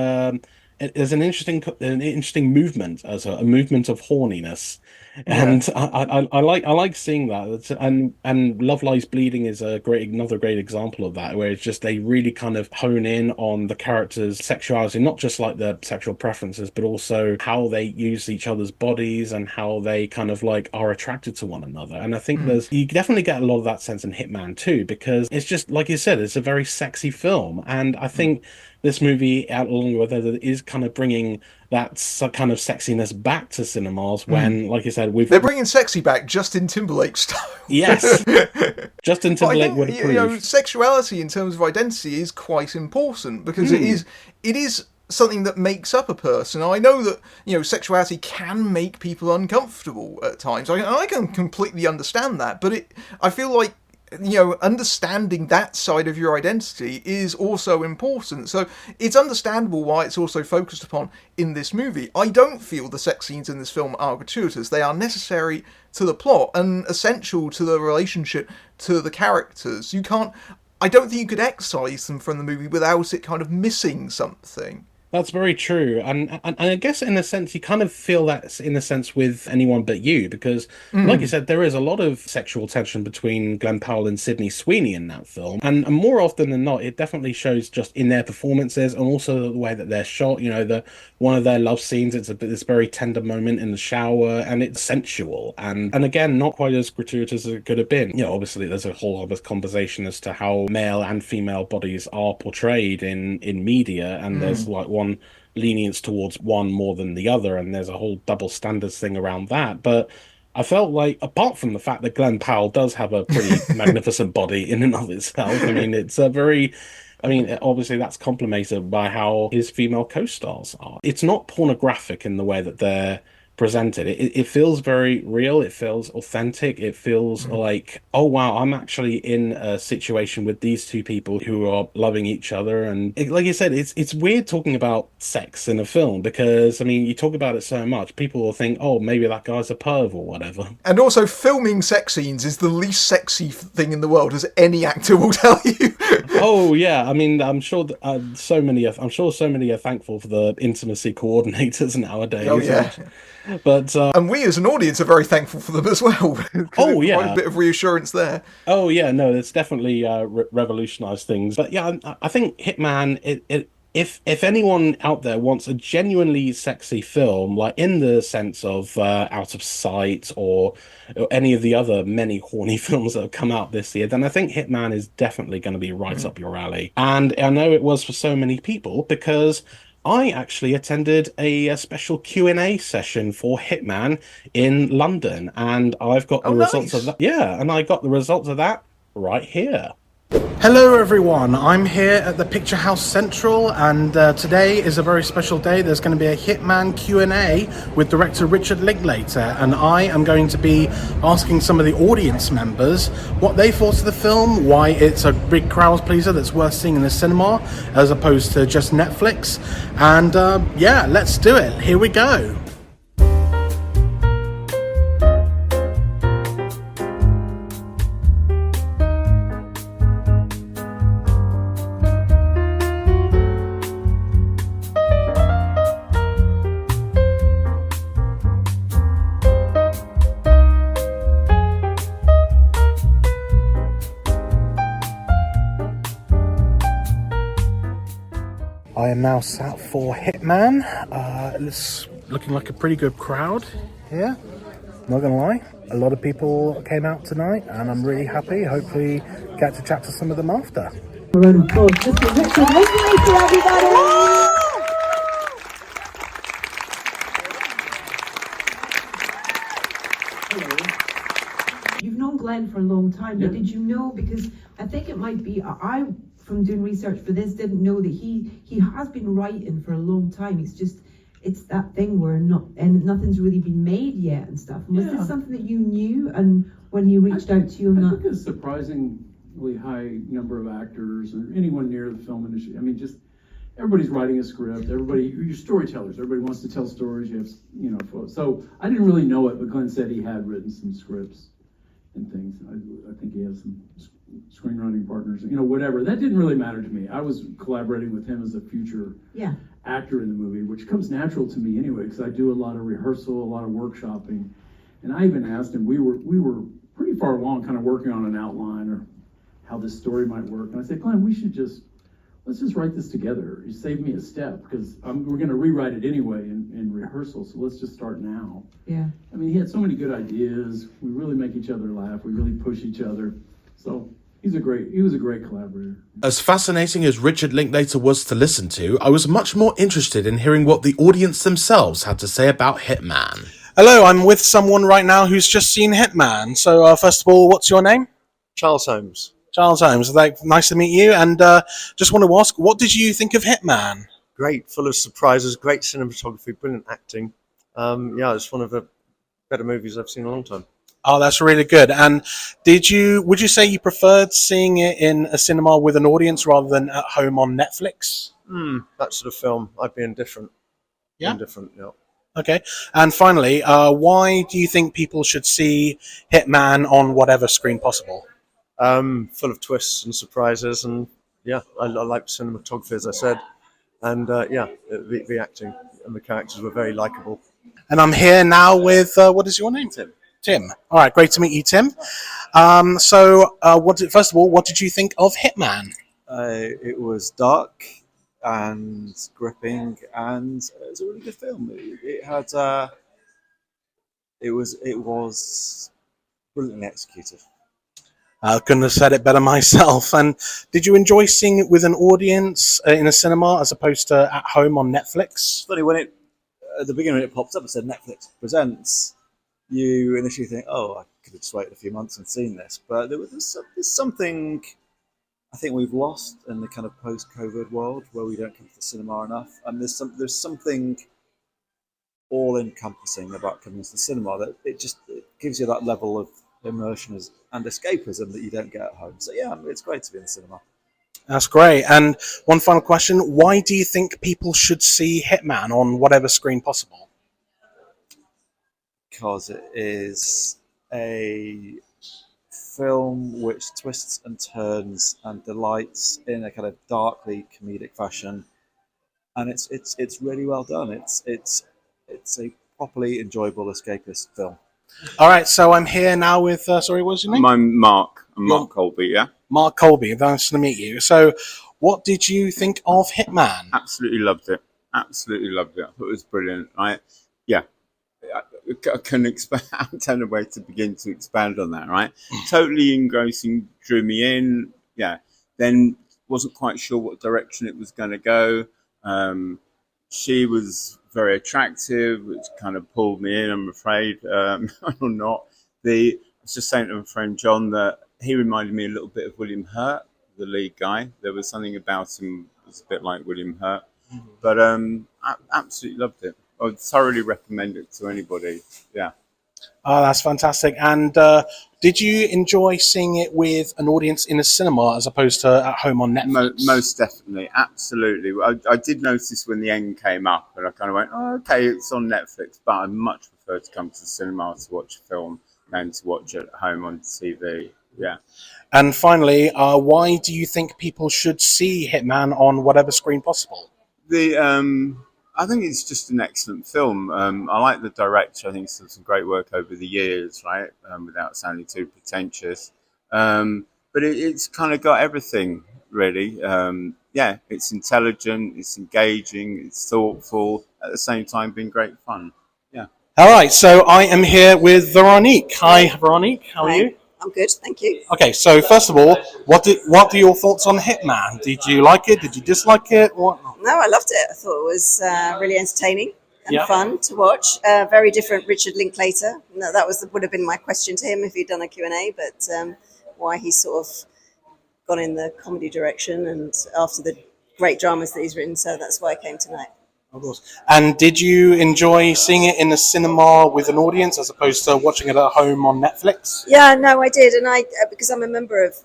there's an interesting movement as a movement of horniness, Yeah. and I like seeing that. And Love Lies Bleeding is another great example of that, where it's just they really kind of hone in on the characters' sexuality, not just like their sexual preferences, but also how they use each other's bodies and how they kind of like are attracted to one another. And I think Mm. you definitely get a lot of that sense in Hitman too, because it's just like you said, it's a very sexy film, and I Mm. think this movie, out along with it, is kind of bringing that kind of sexiness back to cinemas Mm. when, like you said, They're bringing sexy back Justin Timberlake style. yes, Justin But I Timberlake think would approve. sexuality in terms of identity is quite important because Hmm. it is something that makes up a person. I know that sexuality can make people uncomfortable at times. I can completely understand that, but I feel like understanding that side of your identity is also important. So it's understandable why it's also focused upon in this movie. I don't feel the sex scenes in this film are gratuitous. They are necessary to the plot and essential to the relationship to the characters. I don't think you could excise them from the movie without it kind of missing something. That's very true. And I guess in a sense you kind of feel that in a sense with Anyone But You, because like you Mm. said, there is a lot of sexual tension between Glen Powell and Sydney Sweeney in that film. And more often than not, it definitely shows just in their performances and also the way that they're shot. The one of their love scenes, it's this very tender moment in the shower and it's sensual and again not quite as gratuitous as it could have been. Obviously there's a whole other conversation as to how male and female bodies are portrayed in media, and there's Mm. like one lenience towards one more than the other, and there's a whole double standards thing around that. But I felt like, apart from the fact that Glen Powell does have a pretty magnificent body in and of itself, I mean, it's a very, I mean, obviously that's complemented by how his female co-stars are. It's not pornographic in the way that they're presented. It feels very real. It feels authentic. It feels Mm. like, oh wow, I'm actually in a situation with these two people who are loving each other. And like you said, it's weird talking about sex in a film because I mean, you talk about it so much, people will think, oh, maybe that guy's a perv or whatever. And also, filming sex scenes is the least sexy thing in the world, as any actor will tell you. Oh yeah, I mean, I'm sure that, I'm sure so many are thankful for the intimacy coordinators Oh nowadays. yeah. But And we as an audience are very thankful for them as well, because oh it provided a yeah, bit of reassurance there. oh yeah, no, it's definitely revolutionized things. But yeah, I think Hitman, if anyone out there wants a genuinely sexy film, like in the sense of Out of Sight or any of the other many horny films that have come out this year, then I think Hitman is definitely going to be right Mm. up your alley. And I know it was for so many people because I actually attended a special Q&A session for Hitman in London, and I've got Oh, the results of nice. that. Yeah, and I got the results of that right here. Hello everyone, I'm here at the Picture House Central and today is a very special day. There's going to be a Hitman Q&A with director Richard Linklater, and I am going to be asking some of the audience members what they thought of the film, why it's a big crowd pleaser that's worth seeing in the cinema as opposed to just Netflix, and yeah, let's do it. Here we go. I am now sat for Hitman. It's looking like a pretty good crowd here. Not gonna lie, a lot of people came out tonight, and I'm really happy. Hopefully, get to chat to some of them after. A round of applause just for Richard Linklater, everybody! You've known Glenn for a long time, but did you know, because I think it might be, I from doing research for this, didn't know that he has been writing for a long time. It's that thing where nothing's really been made yet and stuff. And was this something that you knew, and when he reached out to you on I that? think a surprisingly high number of actors or anyone near the film industry. I mean, just everybody's writing a script. You're storytellers. Everybody wants to tell stories. You have, so I didn't really know it, but Glenn said he had written some scripts and things. I think he has some screenwriting partners, whatever. That didn't really matter to me. I was collaborating with him as a future actor in the movie, which comes natural to me anyway, because I do a lot of rehearsal, a lot of workshopping. And I even asked him, we were pretty far along kind of working on an outline or how this story might work. And I said, Glenn, let's just write this together. You saved me a step, because we're going to rewrite it anyway in rehearsal, so let's just start now. Yeah. I mean, he had so many good ideas. We really make each other laugh. We really push each other. So he was a great collaborator. As fascinating as Richard Linklater was to listen to, I was much more interested in hearing what the audience themselves had to say about Hitman. Hello, I'm with someone right now who's just seen Hitman. So first of all, what's your name? Charles Holmes. Charles Holmes. Nice to meet you. And just want to ask, what did you think of Hitman? Great, full of surprises, great cinematography, brilliant acting. It's one of the better movies I've seen in a long time. Oh, that's really good. And would you say you preferred seeing it in a cinema with an audience rather than at home on Netflix? That sort of film, I'd be indifferent. Yeah? Indifferent, yeah. Okay. And finally, why do you think people should see Hitman on whatever screen possible? Full of twists and surprises, and I like cinematography, as I said. And the acting and the characters were very likable. And I'm here now with, what is your name? Tim. All right, great to meet you, Tim. First of all, what did you think of Hitman? It was dark and gripping, and it was a really good film. It was brilliantly executed. I couldn't have said it better myself. And did you enjoy seeing it with an audience in a cinema as opposed to at home on Netflix? Funny, when at the beginning it popped up and said Netflix presents, you initially think, oh, I could have just waited a few months and seen this. But there's something I think we've lost in the kind of post-COVID world where we don't come to the cinema enough. And there's something all-encompassing about coming to the cinema that it gives you that level of immersion and escapism that you don't get at home. So it's great to be in the cinema. That's great. And one final question, why do you think people should see Hitman on whatever screen possible? Because it is a film which twists and turns and delights in a kind of darkly comedic fashion, and it's really well done. It's a properly enjoyable escapist film. All right, so I'm here now with, sorry, what's your name? I'm Mark. I'm Mark Colby, yeah? Mark Colby, nice to meet you. So what did you think of Hitman? Absolutely loved it. I thought it was brilliant. I can expand. I don't know where to begin to expand on that, right? Totally engrossing, drew me in. Yeah. Then wasn't quite sure what direction it was going to go. She was very attractive, which kind of pulled me in, I'm afraid, or not. I was just saying to my friend John that he reminded me a little bit of William Hurt, the lead guy. There was something about him that was a bit like William Hurt. But I absolutely loved it. I would thoroughly recommend it to anybody. Yeah. Oh, that's fantastic. And did you enjoy seeing it with an audience in a cinema as opposed to at home on Netflix? Most definitely. Absolutely. I did notice when the end came up and I kind of went, oh, okay, it's on Netflix, but I much prefer to come to the cinema to watch a film than to watch it at home on TV. Yeah. And finally, why do you think people should see Hitman on whatever screen possible? I think it's just an excellent film. I like the director. I think he's done some great work over the years, right? Without sounding too pretentious. But it's kind of got everything, really. It's intelligent, it's engaging, it's thoughtful, at the same time being great fun. Yeah. All right, so I am here with Veronique. Hi, Veronique. How are you? I'm good, thank you. Okay, so first of all, what are your thoughts on Hitman? Did you like it? Did you dislike it? What? No, I loved it. I thought it was really entertaining and fun to watch. Very different Richard Linklater. No, that would have been my question to him if he'd done a Q&A, but why he's sort of gone in the comedy direction and after the great dramas that he's written, so that's why I came tonight. Of course. And did you enjoy seeing it in the cinema with an audience as opposed to watching it at home on Netflix? Yeah, no, I did, and I because I'm a member of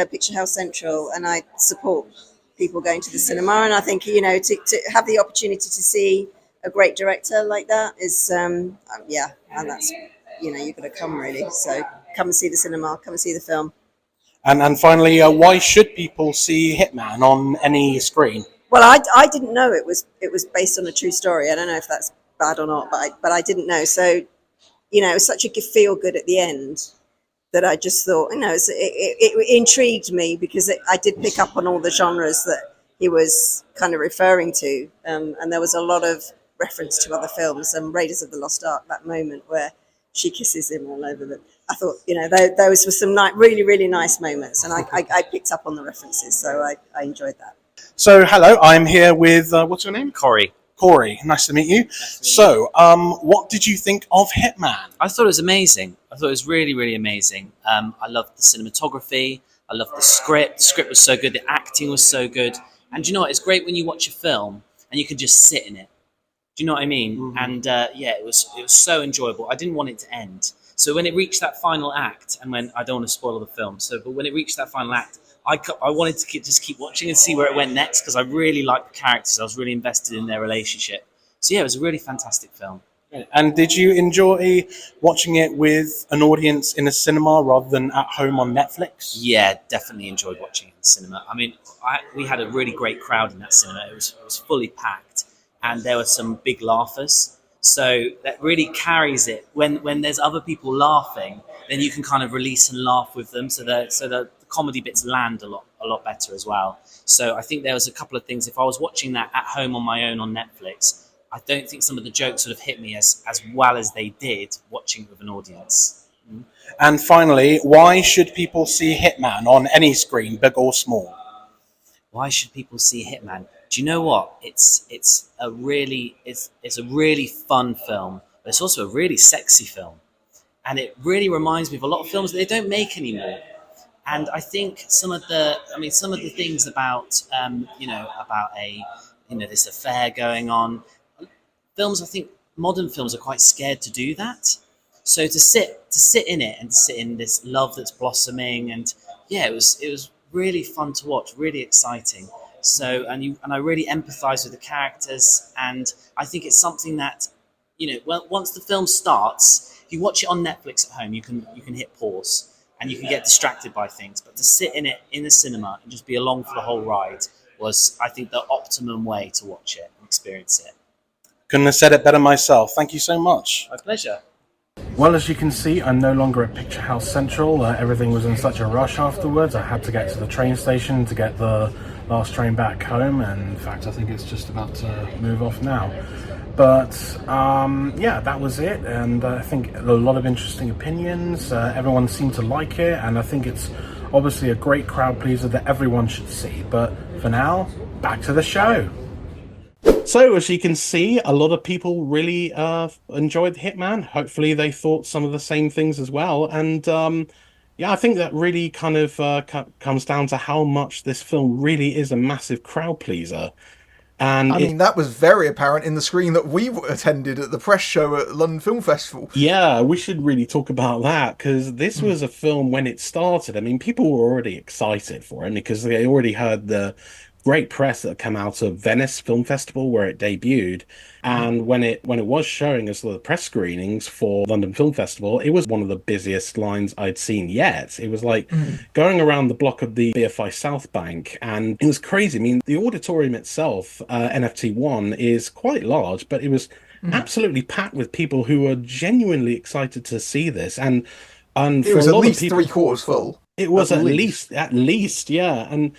Picture House Central, and I support people going to the cinema, and I think to have the opportunity to see a great director like that is and that's you've got to come really. So come and see the cinema, come and see the film. And finally, why should people see Hitman on any screen? Well, I didn't know it was based on a true story. I don't know if that's bad or not, but I didn't know. So, it was such a feel good at the end that I just thought, it intrigued me because I did pick up on all the genres that he was kind of referring to, and there was a lot of reference to other films. Raiders of the Lost Ark, that moment where she kisses him all over them. I thought, those were some really, really nice moments, and I picked up on the references, so I enjoyed that. So, hello, I'm here with, what's your name? Corey. Corey, nice to meet you. So, what did you think of Hitman? I thought it was amazing. I thought it was really, really amazing. I loved the cinematography. I loved the script. The script was so good. The acting was so good. And do you know what? It's great when you watch a film and you can just sit in it. Do you know what I mean? Mm-hmm. And it was so enjoyable. I didn't want it to end. So when it reached that final act, and I don't want to spoil the film, but when it reached that final act, I wanted to just keep watching and see where it went next because I really liked the characters. I was really invested in their relationship. So yeah, it was a really fantastic film. And did you enjoy watching it with an audience in a cinema rather than at home on Netflix? Yeah, definitely enjoyed watching it in the cinema. I mean, we had a really great crowd in that cinema. It was fully packed, and there were some big laughers. So that really carries it. When there's other people laughing, then you can kind of release and laugh with them. So the comedy bits land a lot better as well. So I think there was a couple of things. If I was watching that at home on my own on Netflix, I don't think some of the jokes would have hit me as well as they did watching with an audience. And finally, why should people see Hitman on any screen, big or small? Why should people see Hitman? Do you know what? It's a really fun film, but it's also a really sexy film, and it really reminds me of a lot of films that they don't make anymore. And I think some of the things about this affair going on, films, I think modern films are quite scared to do that. So to sit in it and to sit in this love that's blossoming, and it was really fun to watch, really exciting. So and I really empathise with the characters, and I think it's something that once the film starts, if you watch it on Netflix at home, you can hit pause and you can get distracted by things. But to sit in it in the cinema and just be along for the whole ride was, I think, the optimum way to watch it and experience it. Couldn't have said it better myself. Thank you so much. My pleasure. Well, as you can see, I'm no longer at Picture House Central. Everything was in such a rush afterwards. I had to get to the train station to get the last train back home, and in fact I think it's just about to move off now. But that was it, and I think a lot of interesting opinions. Everyone seemed to like it, and I think it's obviously a great crowd pleaser that everyone should see. But for now, back to the show. So, as you can see, a lot of people really enjoyed Hitman. Hopefully they thought some of the same things as well. And I think that really kind of comes down to how much this film really is a massive crowd pleaser. And that was very apparent in the screening that we attended at the press show at London Film Festival. Yeah, we should really talk about that, because this was a film when it started. I mean, people were already excited for it because they already heard the great press that came out of Venice Film Festival where it debuted, and when it was showing as the press screenings for London Film Festival, it was one of the busiest lines I'd seen yet. It was like going around the block of the BFI South Bank, and it was crazy. I mean, the auditorium itself, NFT1, is quite large, but it was absolutely packed with people who were genuinely excited to see this, and it was at least 3/4 full. It was at least, yeah. And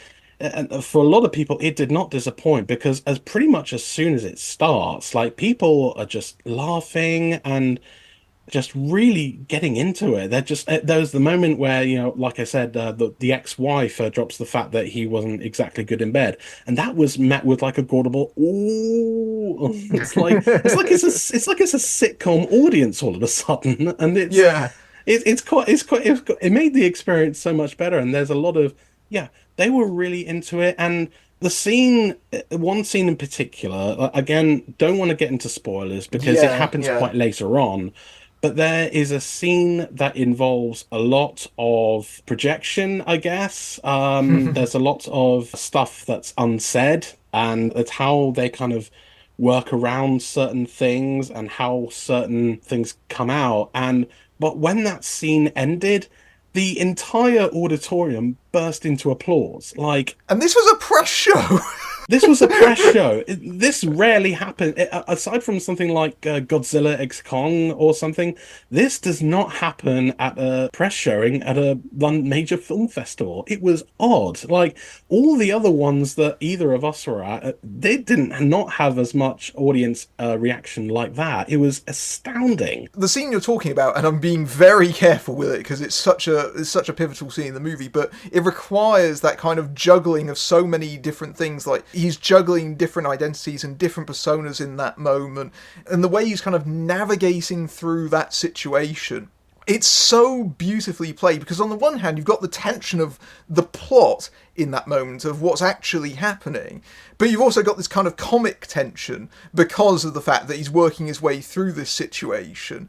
for a lot of people, it did not disappoint, because pretty much as soon as it starts, like, people are just laughing and just really getting into it. There's the moment where, like I said, the ex-wife drops the fact that he wasn't exactly good in bed, and that was met with like a audible ooh. It's like it's a sitcom audience all of a sudden, and it made the experience so much better. And there's a lot of they were really into it. And one scene in particular, again, don't want to get into spoilers because it happens quite later on, but there is a scene that involves a lot of projection, I guess. There's a lot of stuff that's unsaid, and it's how they kind of work around certain things and how certain things come out. But when that scene ended, the entire auditorium burst into applause. And this was a press show. This was a press show. This rarely happened. Aside from something like Godzilla X Kong or something, this does not happen at a press showing at a major film festival. It was odd. Like all the other ones that either of us were at, they didn't not have as much audience reaction like that. It was astounding. The scene you're talking about, and I'm being very careful with it because it's such a pivotal scene in the movie, but it requires that kind of juggling of so many different things. Like he's juggling different identities and different personas in that moment, and the way he's kind of navigating through that situation. It's so beautifully played because on the one hand you've got the tension of the plot in that moment of what's actually happening, but you've also got this kind of comic tension because of the fact that he's working his way through this situation,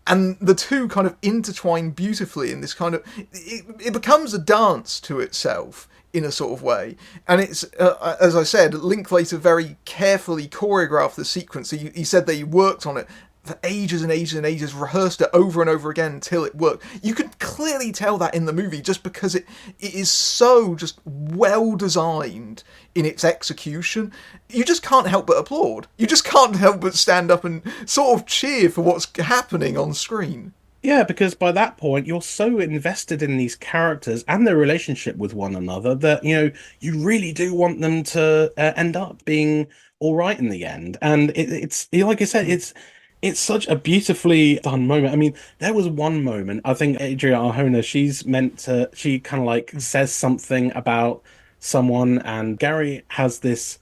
and the two kind of intertwine beautifully in this kind of it becomes a dance to itself in a sort of way. And it's as I said, Linklater very carefully choreographed the sequence. He said that he worked on it for ages and ages and ages, rehearsed it over and over again until it worked. You can clearly tell that in the movie just because it is so just well designed in its execution. You just can't help but applaud. You just can't help but stand up and sort of cheer for what's happening on screen. Yeah, because by that point you're so invested in these characters and their relationship with one another that you really do want them to end up being all right in the end. And it's like I said, it's such a beautifully done moment. I mean, there was one moment, I think Adria Arjona, she kind of like says something about someone, and Gary has this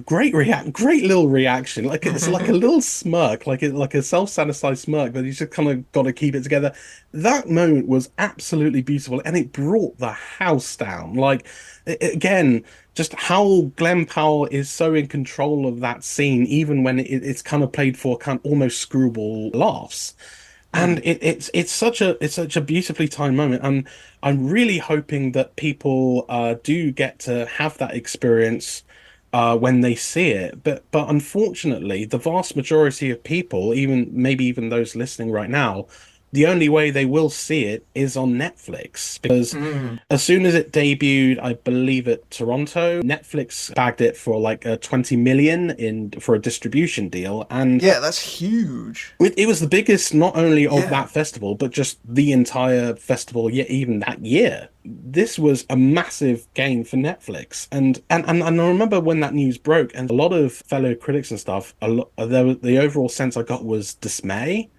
great little reaction. Like it's like a little smirk, like a self-satisfied smirk, but he's just kind of got to keep it together. That moment was absolutely beautiful, and it brought the house down. Like again, just how Glen Powell is so in control of that scene, even when it's kind of played for kind of almost screwball laughs. And it's such a beautifully timed moment, and I'm really hoping that people do get to have that experience when they see it. But unfortunately, the vast majority of people, maybe even those listening right now, the only way they will see it is on Netflix, because as soon as it debuted, I believe at Toronto, Netflix bagged it for like 20 million for a distribution deal. And yeah, that's huge. It was the biggest not only of that festival, but just the entire festival, even that year. This was a massive gain for Netflix. And I remember when that news broke, and a lot of fellow critics and stuff, the overall sense I got was dismay.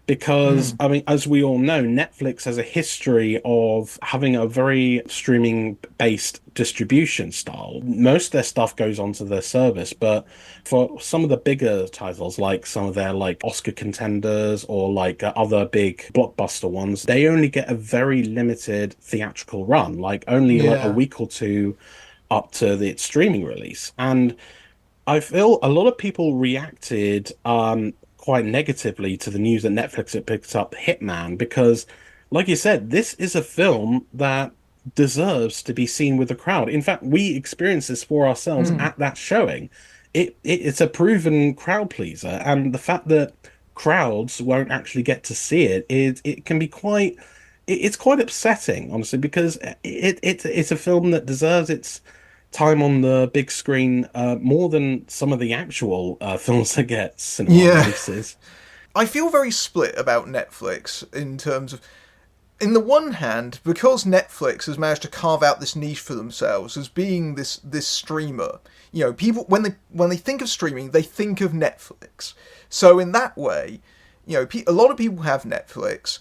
Because, I mean, as we all know, Netflix has a history of having a very streaming-based distribution style. Most of their stuff goes onto their service, but for some of the bigger titles, like some of their like Oscar contenders or like other big blockbuster ones, they only get a very limited theatrical run, like only like a week or two up to its streaming release. And I feel a lot of people reacted quite negatively to the news that Netflix had picked up Hitman, because like you said, this is a film that deserves to be seen with the crowd. In fact, we experienced this for ourselves at that showing. It's a proven crowd pleaser, and the fact that crowds won't actually get to see it can be quite upsetting, honestly, because it's a film that deserves its time on the big screen more than some of the actual films that get cinema releases. I feel very split about Netflix in terms of, in the one hand, because Netflix has managed to carve out this niche for themselves as being this streamer. People when they think of streaming, they think of Netflix. So in that way, a lot of people have Netflix,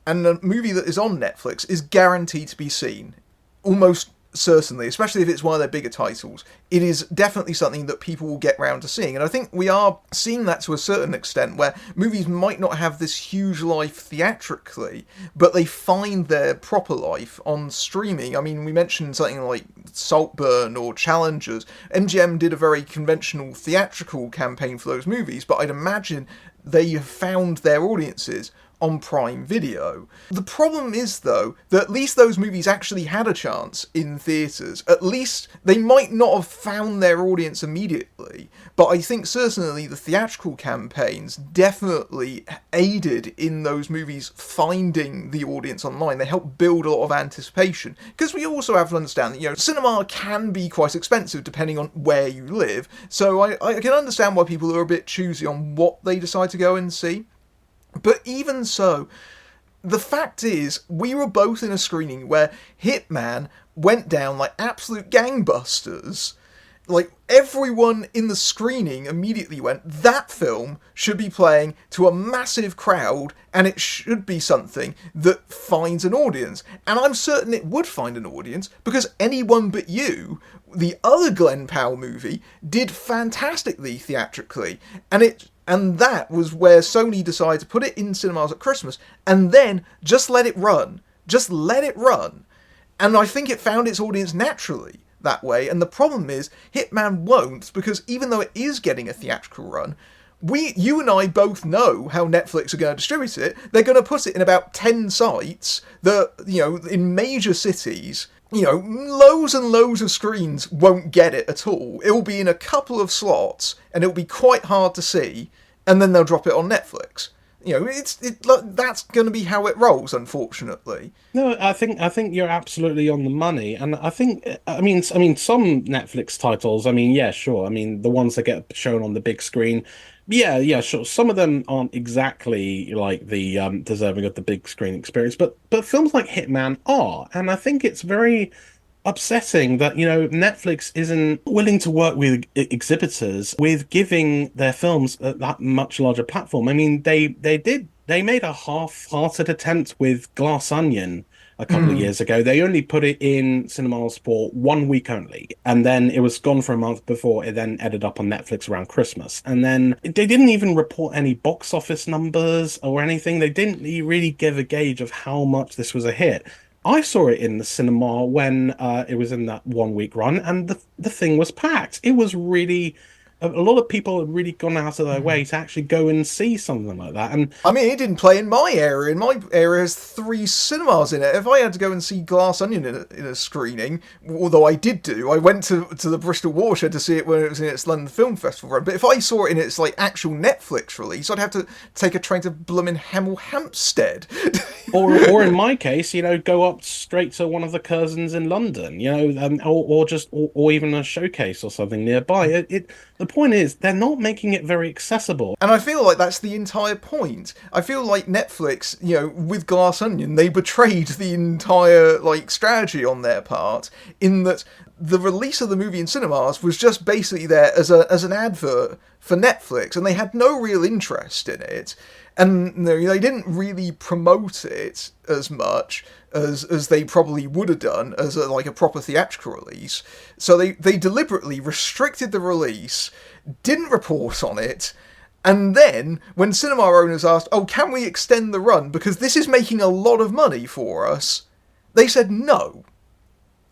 and a movie that is on Netflix is guaranteed to be seen, almost certainly, especially if it's one of their bigger titles. It is definitely something that people will get round to seeing, and I think we are seeing that to a certain extent, where movies might not have this huge life theatrically, but they find their proper life on streaming. I mean, we mentioned something like Saltburn or Challengers. MGM did a very conventional theatrical campaign for those movies, but I'd imagine they have found their audiences on Prime Video. The problem is, though, that at least those movies actually had a chance in theatres. At least they might not have found their audience immediately, but I think certainly the theatrical campaigns definitely aided in those movies finding the audience online. They helped build a lot of anticipation, because we also have to understand that, cinema can be quite expensive depending on where you live, so I can understand why people are a bit choosy on what they decide to go and see. But even so, the fact is, we were both in a screening where Hitman went down like absolute gangbusters. Like, everyone in the screening immediately went, that film should be playing to a massive crowd, and it should be something that finds an audience. And I'm certain it would find an audience, because Anyone But You, the other Glen Powell movie, did fantastically theatrically. And that was where Sony decided to put it in cinemas at Christmas, and then just let it run. Just let it run. And I think it found its audience naturally that way, and the problem is, Hitman won't, because even though it is getting a theatrical run, you and I both know how Netflix are going to distribute it. They're going to put it in about 10 sites that, in major cities. Loads and loads of screens won't get it at all. It'll be in a couple of slots, and it'll be quite hard to see, and then they'll drop it on Netflix. That's going to be how it rolls, unfortunately. No, I think you're absolutely on the money, and I think, I mean, some Netflix titles, yeah, sure. The ones that get shown on the big screen, yeah, sure. Some of them aren't exactly like the deserving of the big screen experience, but films like Hitman are, and I think it's very upsetting that Netflix isn't willing to work with exhibitors with giving their films that much larger platform. They made a half-hearted attempt with Glass Onion a couple of years ago. They only put it in cinemas for 1 week only, and then it was gone for a month before it then ended up on Netflix around Christmas. And then they didn't even report any box office numbers or anything. They didn't really give a gauge of how much this was a hit. I saw it in the cinema when it was in that 1 week run, and the thing was packed. It was really... A lot of people had really gone out of their way to actually go and see something like that. And it didn't play in my area. My area has 3 cinemas in it. If I had to go and see Glass Onion in a screening, although I did I went to the Bristol Watershed to see it when it was in its London Film Festival run. But if I saw it in its actual Netflix release, I'd have to take a train to bloomin' Hemel Hempstead. or in my case, go up straight to one of the Curzons in London, or even a showcase or something nearby. The point is, they're not making it very accessible. And I feel like that's the entire point. I feel like Netflix, with Glass Onion, they betrayed the entire, strategy on their part, in that the release of the movie in cinemas was just basically there as an advert for Netflix, and they had no real interest in it. And they didn't really promote it as much as they probably would have done as a proper theatrical release. So they deliberately restricted the release, didn't report on it, and then when cinema owners asked, oh, can we extend the run because this is making a lot of money for us, they said no.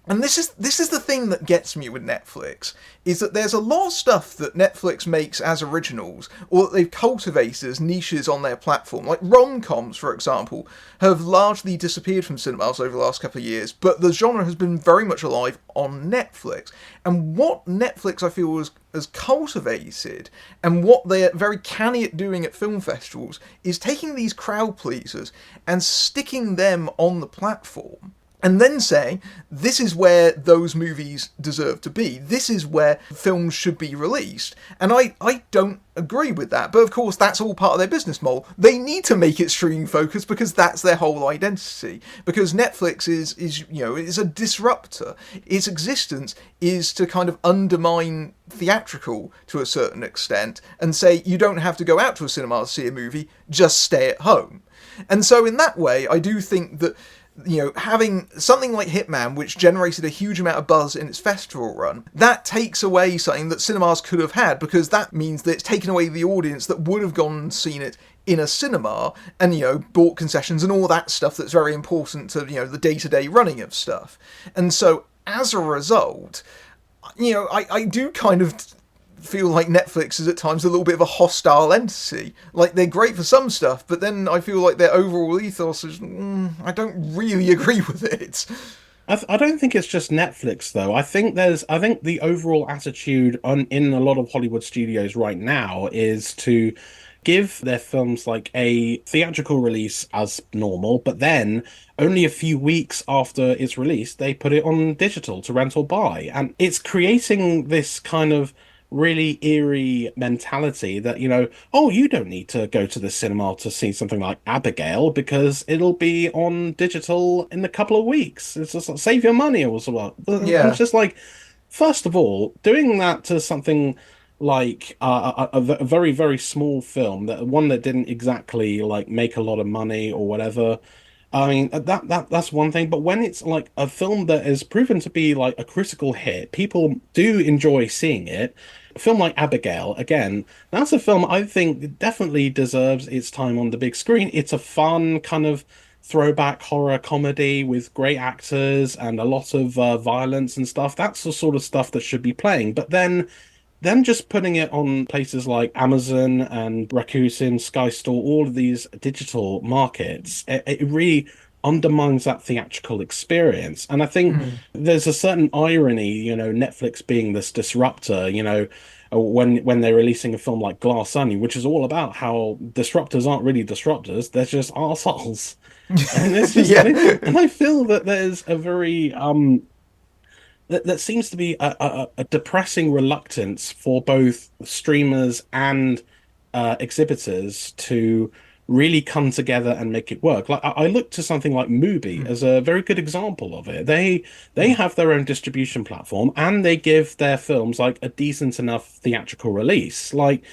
And this is the thing that gets me with Netflix, is that there's a lot of stuff that Netflix makes as originals, or that they've cultivated as niches on their platform. Like rom-coms, for example, have largely disappeared from cinemas over the last couple of years, but the genre has been very much alive on Netflix. And what Netflix, I feel, has cultivated, and what they're very canny at doing at film festivals, is taking these crowd pleasers and sticking them on the platform. And then saying, this is where those movies deserve to be. This is where films should be released. And I don't agree with that. But of course, that's all part of their business model. They need to make it streaming focused because that's their whole identity. Because Netflix is a disruptor. Its existence is to kind of undermine theatrical to a certain extent and say, you don't have to go out to a cinema to see a movie, just stay at home. And so in that way, I do think that having something like Hitman, which generated a huge amount of buzz in its festival run, that takes away something that cinemas could have had, because that means that it's taken away the audience that would have gone and seen it in a cinema and, bought concessions and all that stuff that's very important to, the day-to-day running of stuff. And so, as a result, I do kind of feel like Netflix is at times a little bit of a hostile entity. Like, they're great for some stuff, but then I feel like their overall ethos is, I don't really agree with it. I don't think it's just Netflix though. I think the overall attitude in a lot of Hollywood studios right now is to give their films like a theatrical release as normal, but then only a few weeks after it's released, they put it on digital to rent or buy. And it's creating this kind of really eerie mentality that, oh, you don't need to go to the cinema to see something like Abigail because it'll be on digital in a couple of weeks. It's just like, save your money or something. Yeah. It's just like, first of all, doing that to something like a very, very small film, that one that didn't exactly like make a lot of money or whatever. I mean, that's one thing, but when it's like a film that is proven to be like a critical hit, people do enjoy seeing it. A film like Abigail, again, that's a film I think definitely deserves its time on the big screen. It's a fun kind of throwback horror comedy with great actors and a lot of violence and stuff. That's the sort of stuff that should be playing. But then just putting it on places like Amazon and Rakuten, Sky Store, all of these digital markets, it really undermines that theatrical experience. And I think there's a certain irony, Netflix being this disruptor, when they're releasing a film like Glass Onion, which is all about how disruptors aren't really disruptors, they're just arseholes. And it's just, and I feel that there's a very that seems to be a depressing reluctance for both streamers and exhibitors to really come together and make it work. Like I look to something like Mubi as a very good example of it. They have their own distribution platform and they give their films like a decent enough theatrical release, like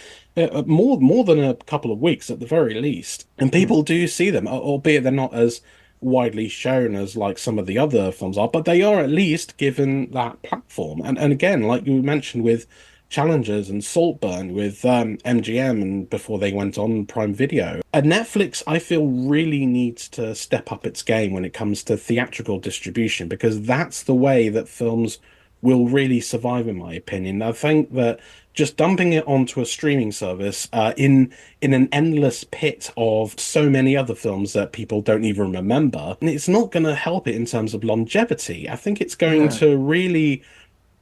more than a couple of weeks at the very least. And people do see them, albeit they're not as widely shown as like some of the other films are, but they are at least given that platform. And again, like you mentioned with Challengers and Saltburn with MGM and before they went on Prime Video, Netflix I feel really needs to step up its game when it comes to theatrical distribution, because that's the way that films will really survive, in my opinion. I think that just dumping it onto a streaming service in an endless pit of so many other films that people don't even remember, and it's not going to help it in terms of longevity. I think it's going to really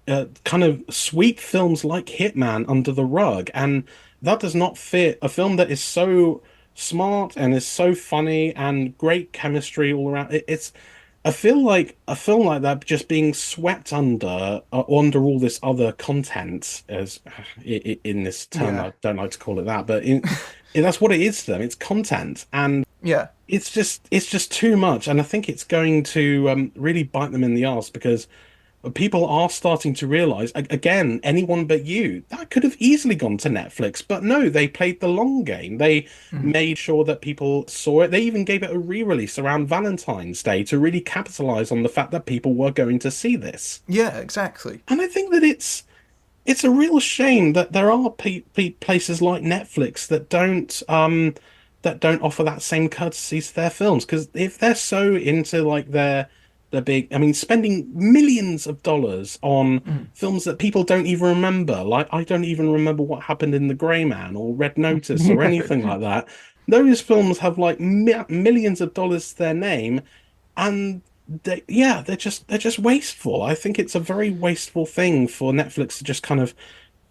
kind of sweep films like Hitman under the rug, and that does not fit a film that is so smart and is so funny and great chemistry all around. I feel like a film like that just being swept under all this other content, as in this term, I don't like to call it that, but that's what it is to them. It's content, and it's just too much. And I think it's going to really bite them in the arse, because people are starting to realize, again, Anyone But You, that could have easily gone to Netflix, but no, they played the long game. They made sure that people saw it. They even gave it a re-release around Valentine's Day to really capitalize on the fact that people were going to see this. Yeah, exactly. And I think that it's a real shame that there are places like Netflix that don't offer that same courtesy to their films, because if they're so into like the big, I mean, spending millions of dollars on films that people don't even remember. Like, I don't even remember what happened in The Grey Man or Red Notice or anything like that. Those films have like millions of dollars to their name, and they're just wasteful. I think it's a very wasteful thing for Netflix to just kind of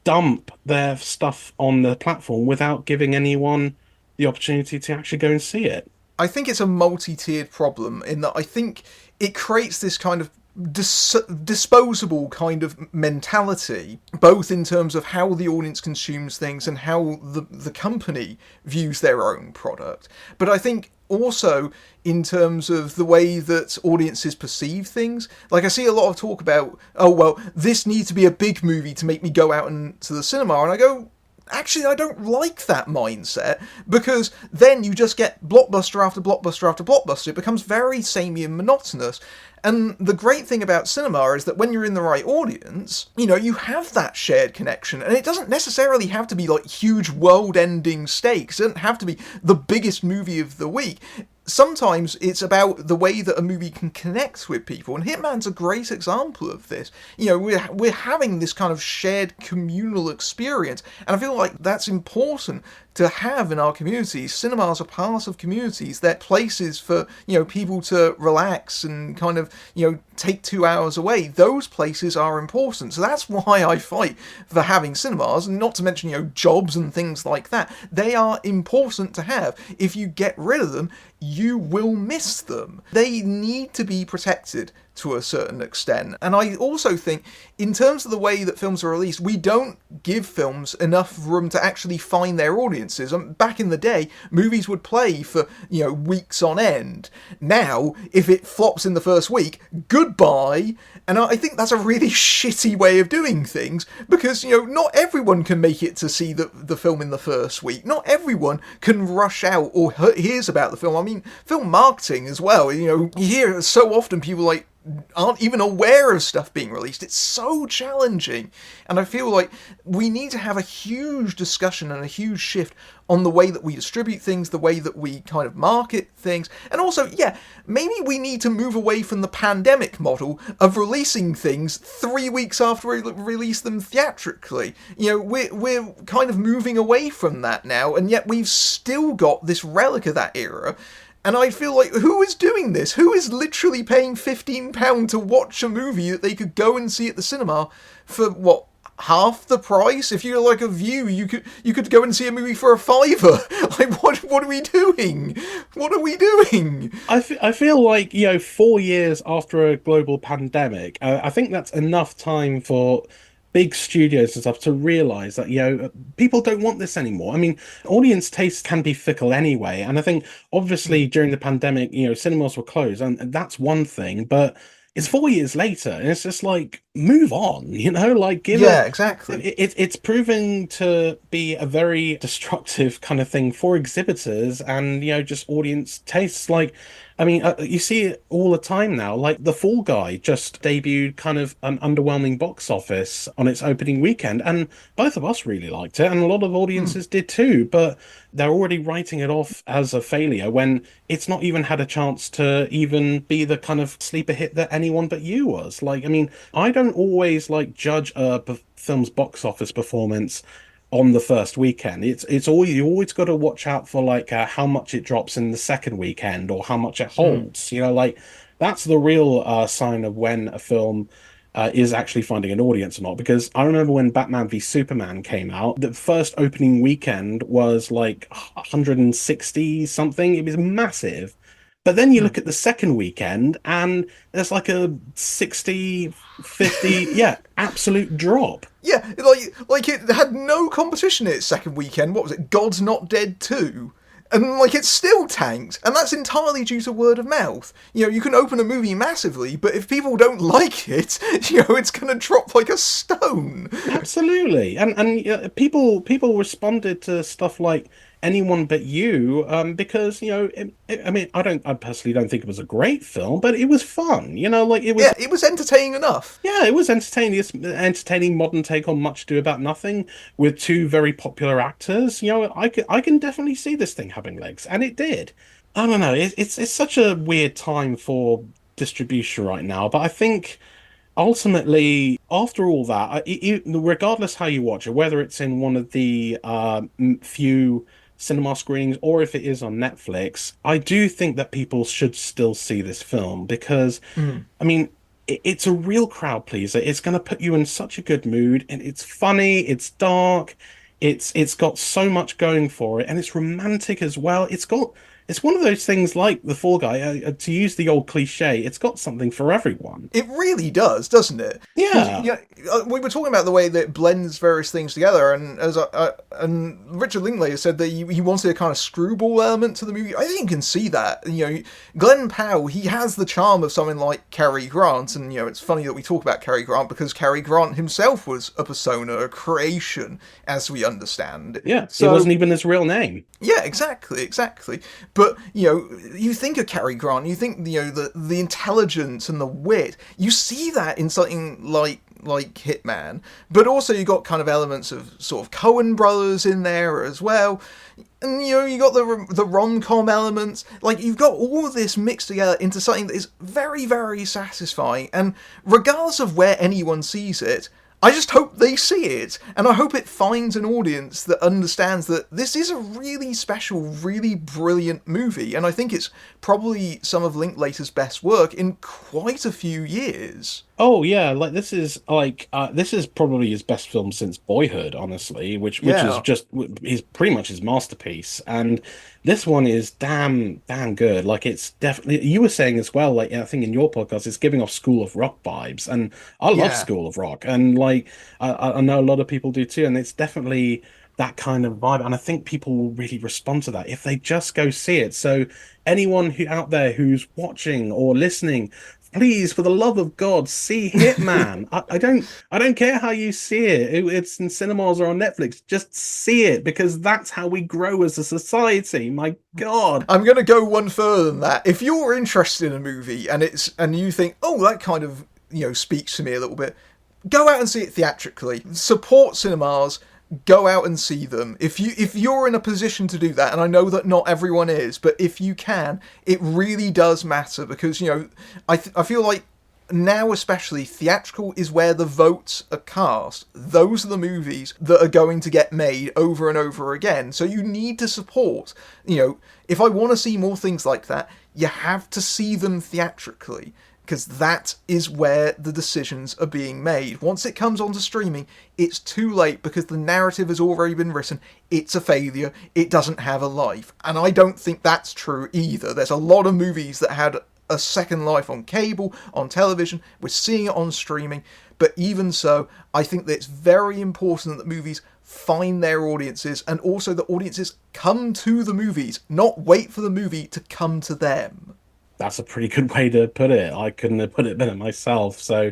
dump their stuff on the platform without giving anyone the opportunity to actually go and see it. I think it's a multi-tiered problem in that I think it creates this kind of disposable kind of mentality, both in terms of how the audience consumes things and how the company views their own product. But I think also in terms of the way that audiences perceive things. Like, I see a lot of talk about, oh, well, this needs to be a big movie to make me go out to the cinema. And I go, actually, I don't like that mindset, because then you just get blockbuster after blockbuster after blockbuster. It becomes very samey and monotonous. And the great thing about cinema is that when you're in the right audience, you have that shared connection. And it doesn't necessarily have to be like huge world-ending stakes. It doesn't have to be the biggest movie of the week. sometimes it's about the way that a movie can connect with people, and Hitman's a great example of this. You know, we're having this kind of shared communal experience, and I feel like that's important to have in our communities. Cinemas are part of communities. They're places for, you know, people to relax and kind of, you know, take 2 hours away. Those places are important. So that's why I fight for having cinemas, and not to mention, you know, jobs and things like that. They are important to have. If you get rid of them, you will miss them. They need to be protected to a certain extent. And I also think, in terms of the way that films are released, we don't give films enough room to actually find their audiences. Back in the day, movies would play for, you know, weeks on end. Now, if it flops in the first week, goodbye. And I think that's a really shitty way of doing things, because, you know, not everyone can make it to see the film in the first week. Not everyone can rush out or hears about the film. I mean, film marketing as well. You know, you hear so often people like aren't even aware of stuff being released. It's so challenging, and I feel like we need to have a huge discussion and a huge shift on the way that we distribute things, the way that we kind of market things, and also, yeah, maybe we need to move away from the pandemic model of releasing things 3 weeks after we release them theatrically. You know, we're kind of moving away from that now, and yet we've still got this relic of that era. And I feel like, who is doing this? Who is literally paying £15 to watch a movie that they could go and see at the cinema for, what, half the price? If you're like a View, you could go and see a movie for a fiver. Like, what are we doing? What are we doing? I feel like, you know, 4 years after a global pandemic, I think that's enough time for big studios and stuff to realize that, you know, people don't want this anymore. I mean, audience taste can be fickle anyway, and I think obviously during the pandemic, you know, cinemas were closed, and that's one thing, but it's 4 years later, and it's just like, move on, you know, like, give it. Yeah, exactly. It's proving to be a very destructive kind of thing for exhibitors and, you know, just audience tastes. Like, I mean, you see it all the time now. Like, The Fall Guy just debuted kind of an underwhelming box office on its opening weekend, and both of us really liked it, and a lot of audiences did too, but they're already writing it off as a failure when it's not even had a chance to even be the kind of sleeper hit that Anyone But You was. Like, I mean, I don't always like judge a film's box office performance on the first weekend. It's always, you always got to watch out for like how much it drops in the second weekend or how much it holds. You know, like, that's the real sign of when a film is actually finding an audience or not. Because I remember when Batman v Superman came out, the first opening weekend was like 160 something. It was massive. But then you look at the second weekend and there's like a 60, 50, yeah, absolute drop. Yeah, like it had no competition in its second weekend. What was it? God's Not Dead 2? And, like, it still tanked, and that's entirely due to word of mouth. You know, you can open a movie massively, but if people don't like it, you know, it's going to drop like a stone. Absolutely. And people responded to stuff like Anyone But You, because, you know, I mean, I personally don't think it was a great film, but it was fun, you know, like, it was. Yeah, it was entertaining enough. Yeah, it was entertaining. It's an entertaining modern take on Much Ado About Nothing with two very popular actors. You know, I can definitely see this thing having legs, and it did. I don't know. It's such a weird time for distribution right now, but I think ultimately, after all that, regardless how you watch it, whether it's in one of the few cinema screenings or if it is on Netflix, I do think that people should still see this film because, I mean, it's a real crowd pleaser. It's going to put you in such a good mood, and it's funny, it's dark, it's got so much going for it, and it's romantic as well. It's one of those things like The Fall Guy, to use the old cliche, it's got something for everyone. It really does, doesn't it? Yeah. We were talking about the way that it blends various things together, and and Richard Linklater said that he wanted a kind of screwball element to the movie. I think you can see that. You know, Glen Powell, he has the charm of someone like Cary Grant, and, you know, it's funny that we talk about Cary Grant because Cary Grant himself was a persona, a creation, as we understand. Yeah, so, it wasn't even his real name. Yeah, exactly. But, you know, you think of Cary Grant, you think, you know, the intelligence and the wit. You see that in something like like Hitman, but also you got kind of elements of sort of Coen brothers in there as well. And, you know, you got the rom-com elements. Like, you've got all of this mixed together into something that is very, very satisfying. And regardless of where anyone sees it, I just hope they see it. And I hope it finds an audience that understands that this is a really special, really brilliant movie. And I think it's probably some of Linklater's best work in quite a few years. Oh yeah, like this is probably his best film since Boyhood, honestly, which is just is pretty much his masterpiece. And this one is damn good. Like, it's definitely, you were saying as well, like, I think in your podcast, it's giving off School of Rock vibes, and I love School of Rock, and like I know a lot of people do too, and it's definitely that kind of vibe, and I think people will really respond to that if they just go see it. So anyone who out there who's watching or listening, please, for the love of God, see Hitman. I don't care how you see it. It's in cinemas or on Netflix. Just see it, because that's how we grow as a society. My God. I'm going to go one further than that. If you're interested in a movie and you think, oh, that kind of, you know, speaks to me a little bit, go out and see it theatrically. Support cinemas. Go out and see them. If you're in a position to do that, and I know that not everyone is, but if you can, it really does matter, because, you know, I feel like now especially theatrical is where the votes are cast. Those are the movies that are going to get made over and over again. So you need to support. You know, if I want to see more things like that, you have to see them theatrically, because that is where the decisions are being made. Once it comes onto streaming, it's too late, because the narrative has already been written. It's a failure. It doesn't have a life. And I don't think that's true either. There's a lot of movies that had a second life on cable, on television. We're seeing it on streaming. But even so, I think that it's very important that movies find their audiences, and also that audiences come to the movies, not wait for the movie to come to them. That's a pretty good way to put it. I couldn't have put it better myself. So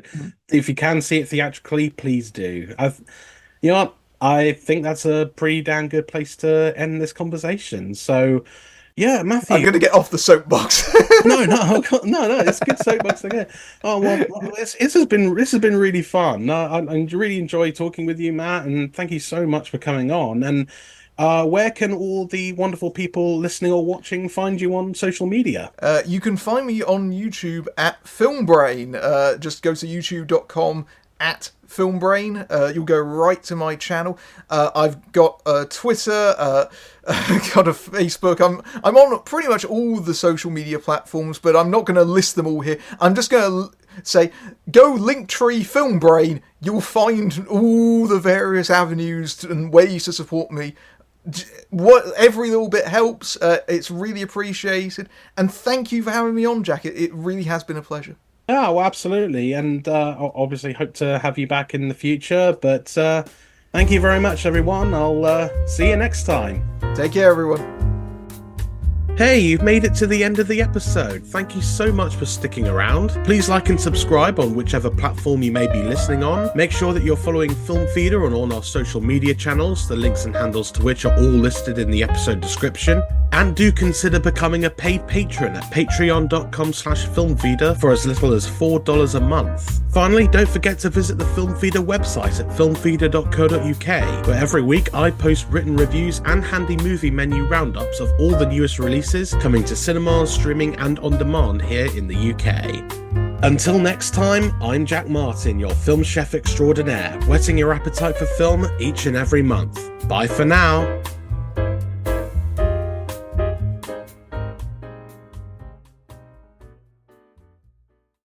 if you can see it theatrically, please do. You know what? I think that's a pretty damn good place to end this conversation. So, yeah, Matthew. I'm going to get off the soapbox. No, it's a good soapbox again. Oh well, this has been really fun. I really enjoy talking with you, Matt, and thank you so much for coming on. And where can all the wonderful people listening or watching find you on social media? You can find me on YouTube at FilmBrain. Just go to youtube.com at FilmBrain. You'll go right to my channel. I've got Twitter, got a Facebook. I'm on pretty much all the social media platforms, but I'm not going to list them all here. I'm just going to say, go Linktree FilmBrain. You'll find all the various avenues and ways to support me. Every little bit helps. It's really appreciated, and thank you for having me on, Jack. It really has been a pleasure. Yeah, well, absolutely, and obviously hope to have you back in the future. But thank you very much, everyone. I'll see you next time. Take care, everyone. Hey, you've made it to the end of the episode. Thank you so much for sticking around. Please like and subscribe on whichever platform you may be listening on. Make sure that you're following Film Feeder on all our social media channels, the links and handles to which are all listed in the episode description. And do consider becoming a paid patron at patreon.com/filmfeeder for as little as $4 a month. Finally, don't forget to visit the Film Feeder website at filmfeeder.co.uk, where every week I post written reviews and handy movie menu roundups of all the newest releases coming to cinemas, streaming and on demand here in the UK. Until next time, I'm Jack Martin, your film chef extraordinaire, whetting your appetite for film each and every month. Bye for now.